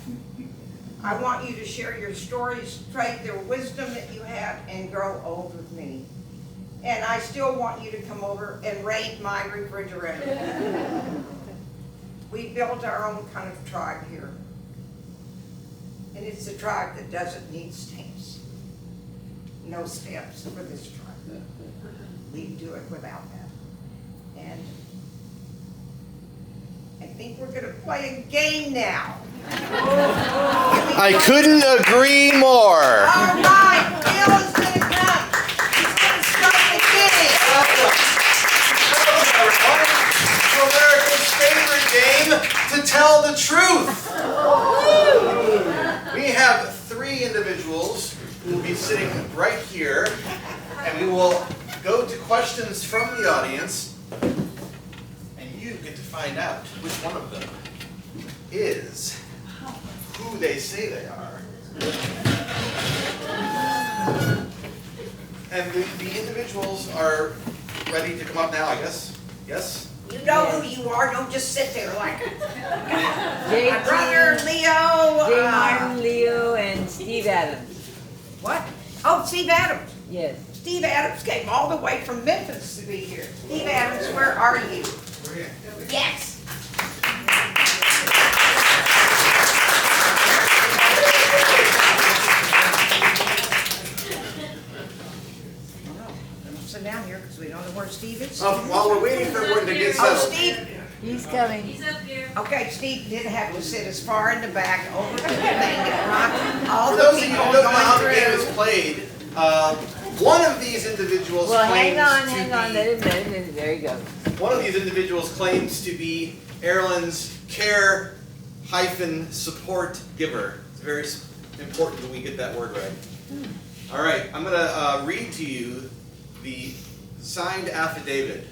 Speaker 5: I want you to share your stories, trade their wisdom that you have, and grow old with me. And I still want you to come over and raid my refrigerator. We built our own kind of tribe here. And it's a tribe that doesn't need stamps. No stamps for this tribe. We do it without that. And I think we're gonna play a game now.
Speaker 2: I couldn't agree more.
Speaker 5: All right, Bill is gonna come. He's gonna start the game.
Speaker 2: To America's favorite game, to tell the truth. We have 3 individuals who will be sitting right here, and we will go to questions from the audience, and you get to find out which one of them is who they say they are. And the individuals are ready to come up now, I guess. Yes?
Speaker 5: You know who you are, don't just sit there like
Speaker 1: JT,
Speaker 5: my brother, Leo.
Speaker 1: J. Martin, Leo, and Steve Adams.
Speaker 5: What? Oh, Steve Adams.
Speaker 1: Yes.
Speaker 5: Steve Adams came all the way from Memphis to be here. Steve Adams, where are you? Yes. Sit down here because we don't know where Steve is.
Speaker 2: While we're waiting for everyone to get
Speaker 5: Oh,
Speaker 2: settled.
Speaker 5: Steve.
Speaker 1: He's coming.
Speaker 7: He's up here.
Speaker 5: Okay, Steve did have to sit as far in the back over to the thing and rock all
Speaker 2: For
Speaker 5: the
Speaker 2: those of you
Speaker 5: people
Speaker 2: who don't know how the
Speaker 5: going
Speaker 2: game is
Speaker 5: through.
Speaker 2: played, one of these individuals
Speaker 1: Well,
Speaker 2: claims
Speaker 1: hang on. Let him. There you go.
Speaker 2: One of these individuals claims to be Aralyn's care-support giver. It's very important that we get that word right. All right, I'm going to read to you the signed affidavit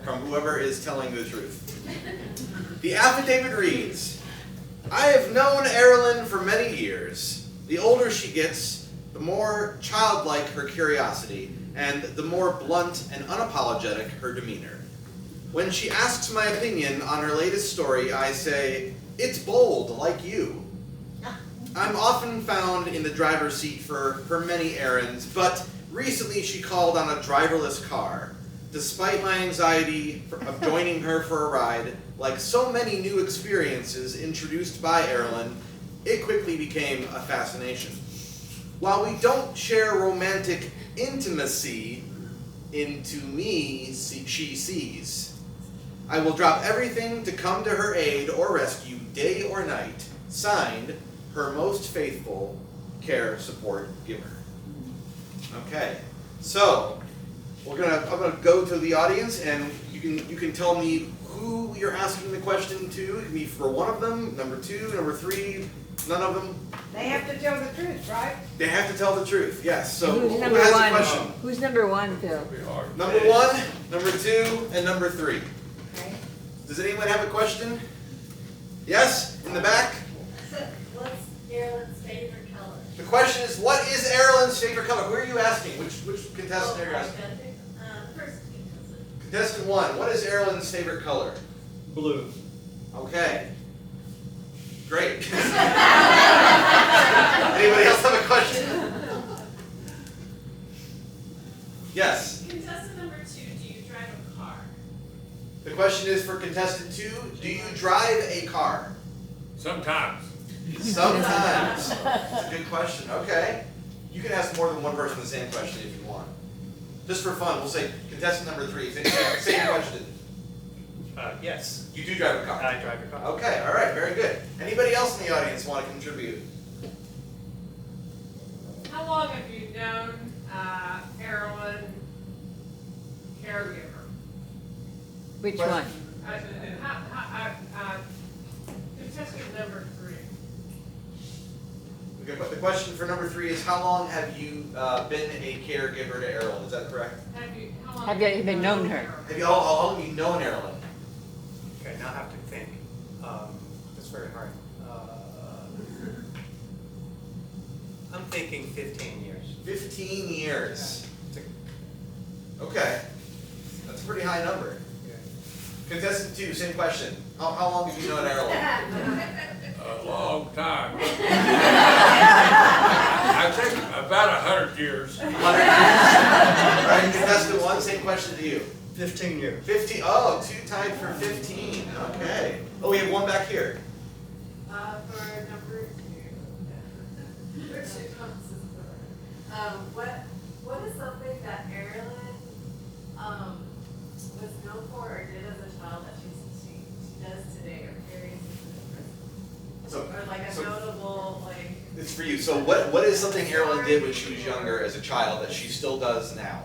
Speaker 2: from whoever is telling the truth. The affidavit reads, I have known Aralyn for many years. The older she gets, the more childlike her curiosity, and the more blunt and unapologetic her demeanor. When she asks my opinion on her latest story, I say, it's bold, like you. I'm often found in the driver's seat for her many errands, but recently she called on a driverless car. Despite my anxiety of joining her for a ride, like so many new experiences introduced by Aralyn, it quickly became a fascination. While we don't share romantic intimacy, into me she sees. I will drop everything to come to her aid or rescue, day or night. Signed, her most faithful care support giver. Okay, so I'm gonna go to the audience, and you can tell me who you're asking the question to. It can be for one of them, number 2, number 3, none of them.
Speaker 5: They have to tell the truth, right?
Speaker 2: They have to tell the truth. Yes. So
Speaker 1: Who's
Speaker 2: who
Speaker 1: number
Speaker 2: has
Speaker 1: one?
Speaker 2: a question?
Speaker 1: Who's number 1, Phil?
Speaker 2: Number 1, number 2, and number 3.
Speaker 5: Okay.
Speaker 2: Does anyone have a question? Yes, in the back.
Speaker 7: What's Aralyn's favorite color?
Speaker 2: The question is, what is Aralyn's favorite color? Who are you asking? Which contestant are you asking?
Speaker 7: First contestant.
Speaker 2: Contestant 1, what is Aralyn's favorite color?
Speaker 8: Blue.
Speaker 2: Okay. Great. Anybody else have a question? Yes.
Speaker 9: Contestant number 2, do you drive a car?
Speaker 2: The question is for contestant 2, do you drive a car?
Speaker 8: Sometimes.
Speaker 2: Sometimes. That's a good question. Okay. You can ask more than one person the same question if you want. Just for fun, we'll say contestant number 3, same question.
Speaker 8: Yes.
Speaker 2: You do drive a car?
Speaker 8: I drive a car.
Speaker 2: Okay, all right, very good. Anybody else in the audience want to contribute?
Speaker 9: How long have you known Aralyn caregiver?
Speaker 1: Which
Speaker 2: Question.
Speaker 1: one?
Speaker 9: Contestant number 3.
Speaker 2: Okay, but the question for number 3 is, how long have you been a caregiver to Aralyn? Is that correct?
Speaker 9: How long
Speaker 1: Have you been known her?
Speaker 2: Have you all of you known Aralyn?
Speaker 8: Okay, now I have to think. That's very hard. I'm thinking 15 years.
Speaker 2: 15 years. Okay. That's a pretty high number. Contestant 2, same question. How long have you known Aralyn?
Speaker 10: A long time. I think about 100 years.
Speaker 2: 100 years. All right, contestant 1, same question to you.
Speaker 8: 15 years.
Speaker 2: 15. Oh, 2 tied for 15. Okay. Oh, we have one back here.
Speaker 9: For number 2.
Speaker 11: What is something that Aralyn was known for or did as a child that she does today or carries into the present?
Speaker 2: So,
Speaker 11: Or like a
Speaker 2: so
Speaker 11: notable,
Speaker 2: it's for you. So what is something Aralyn did when she was younger as a child that she still does now?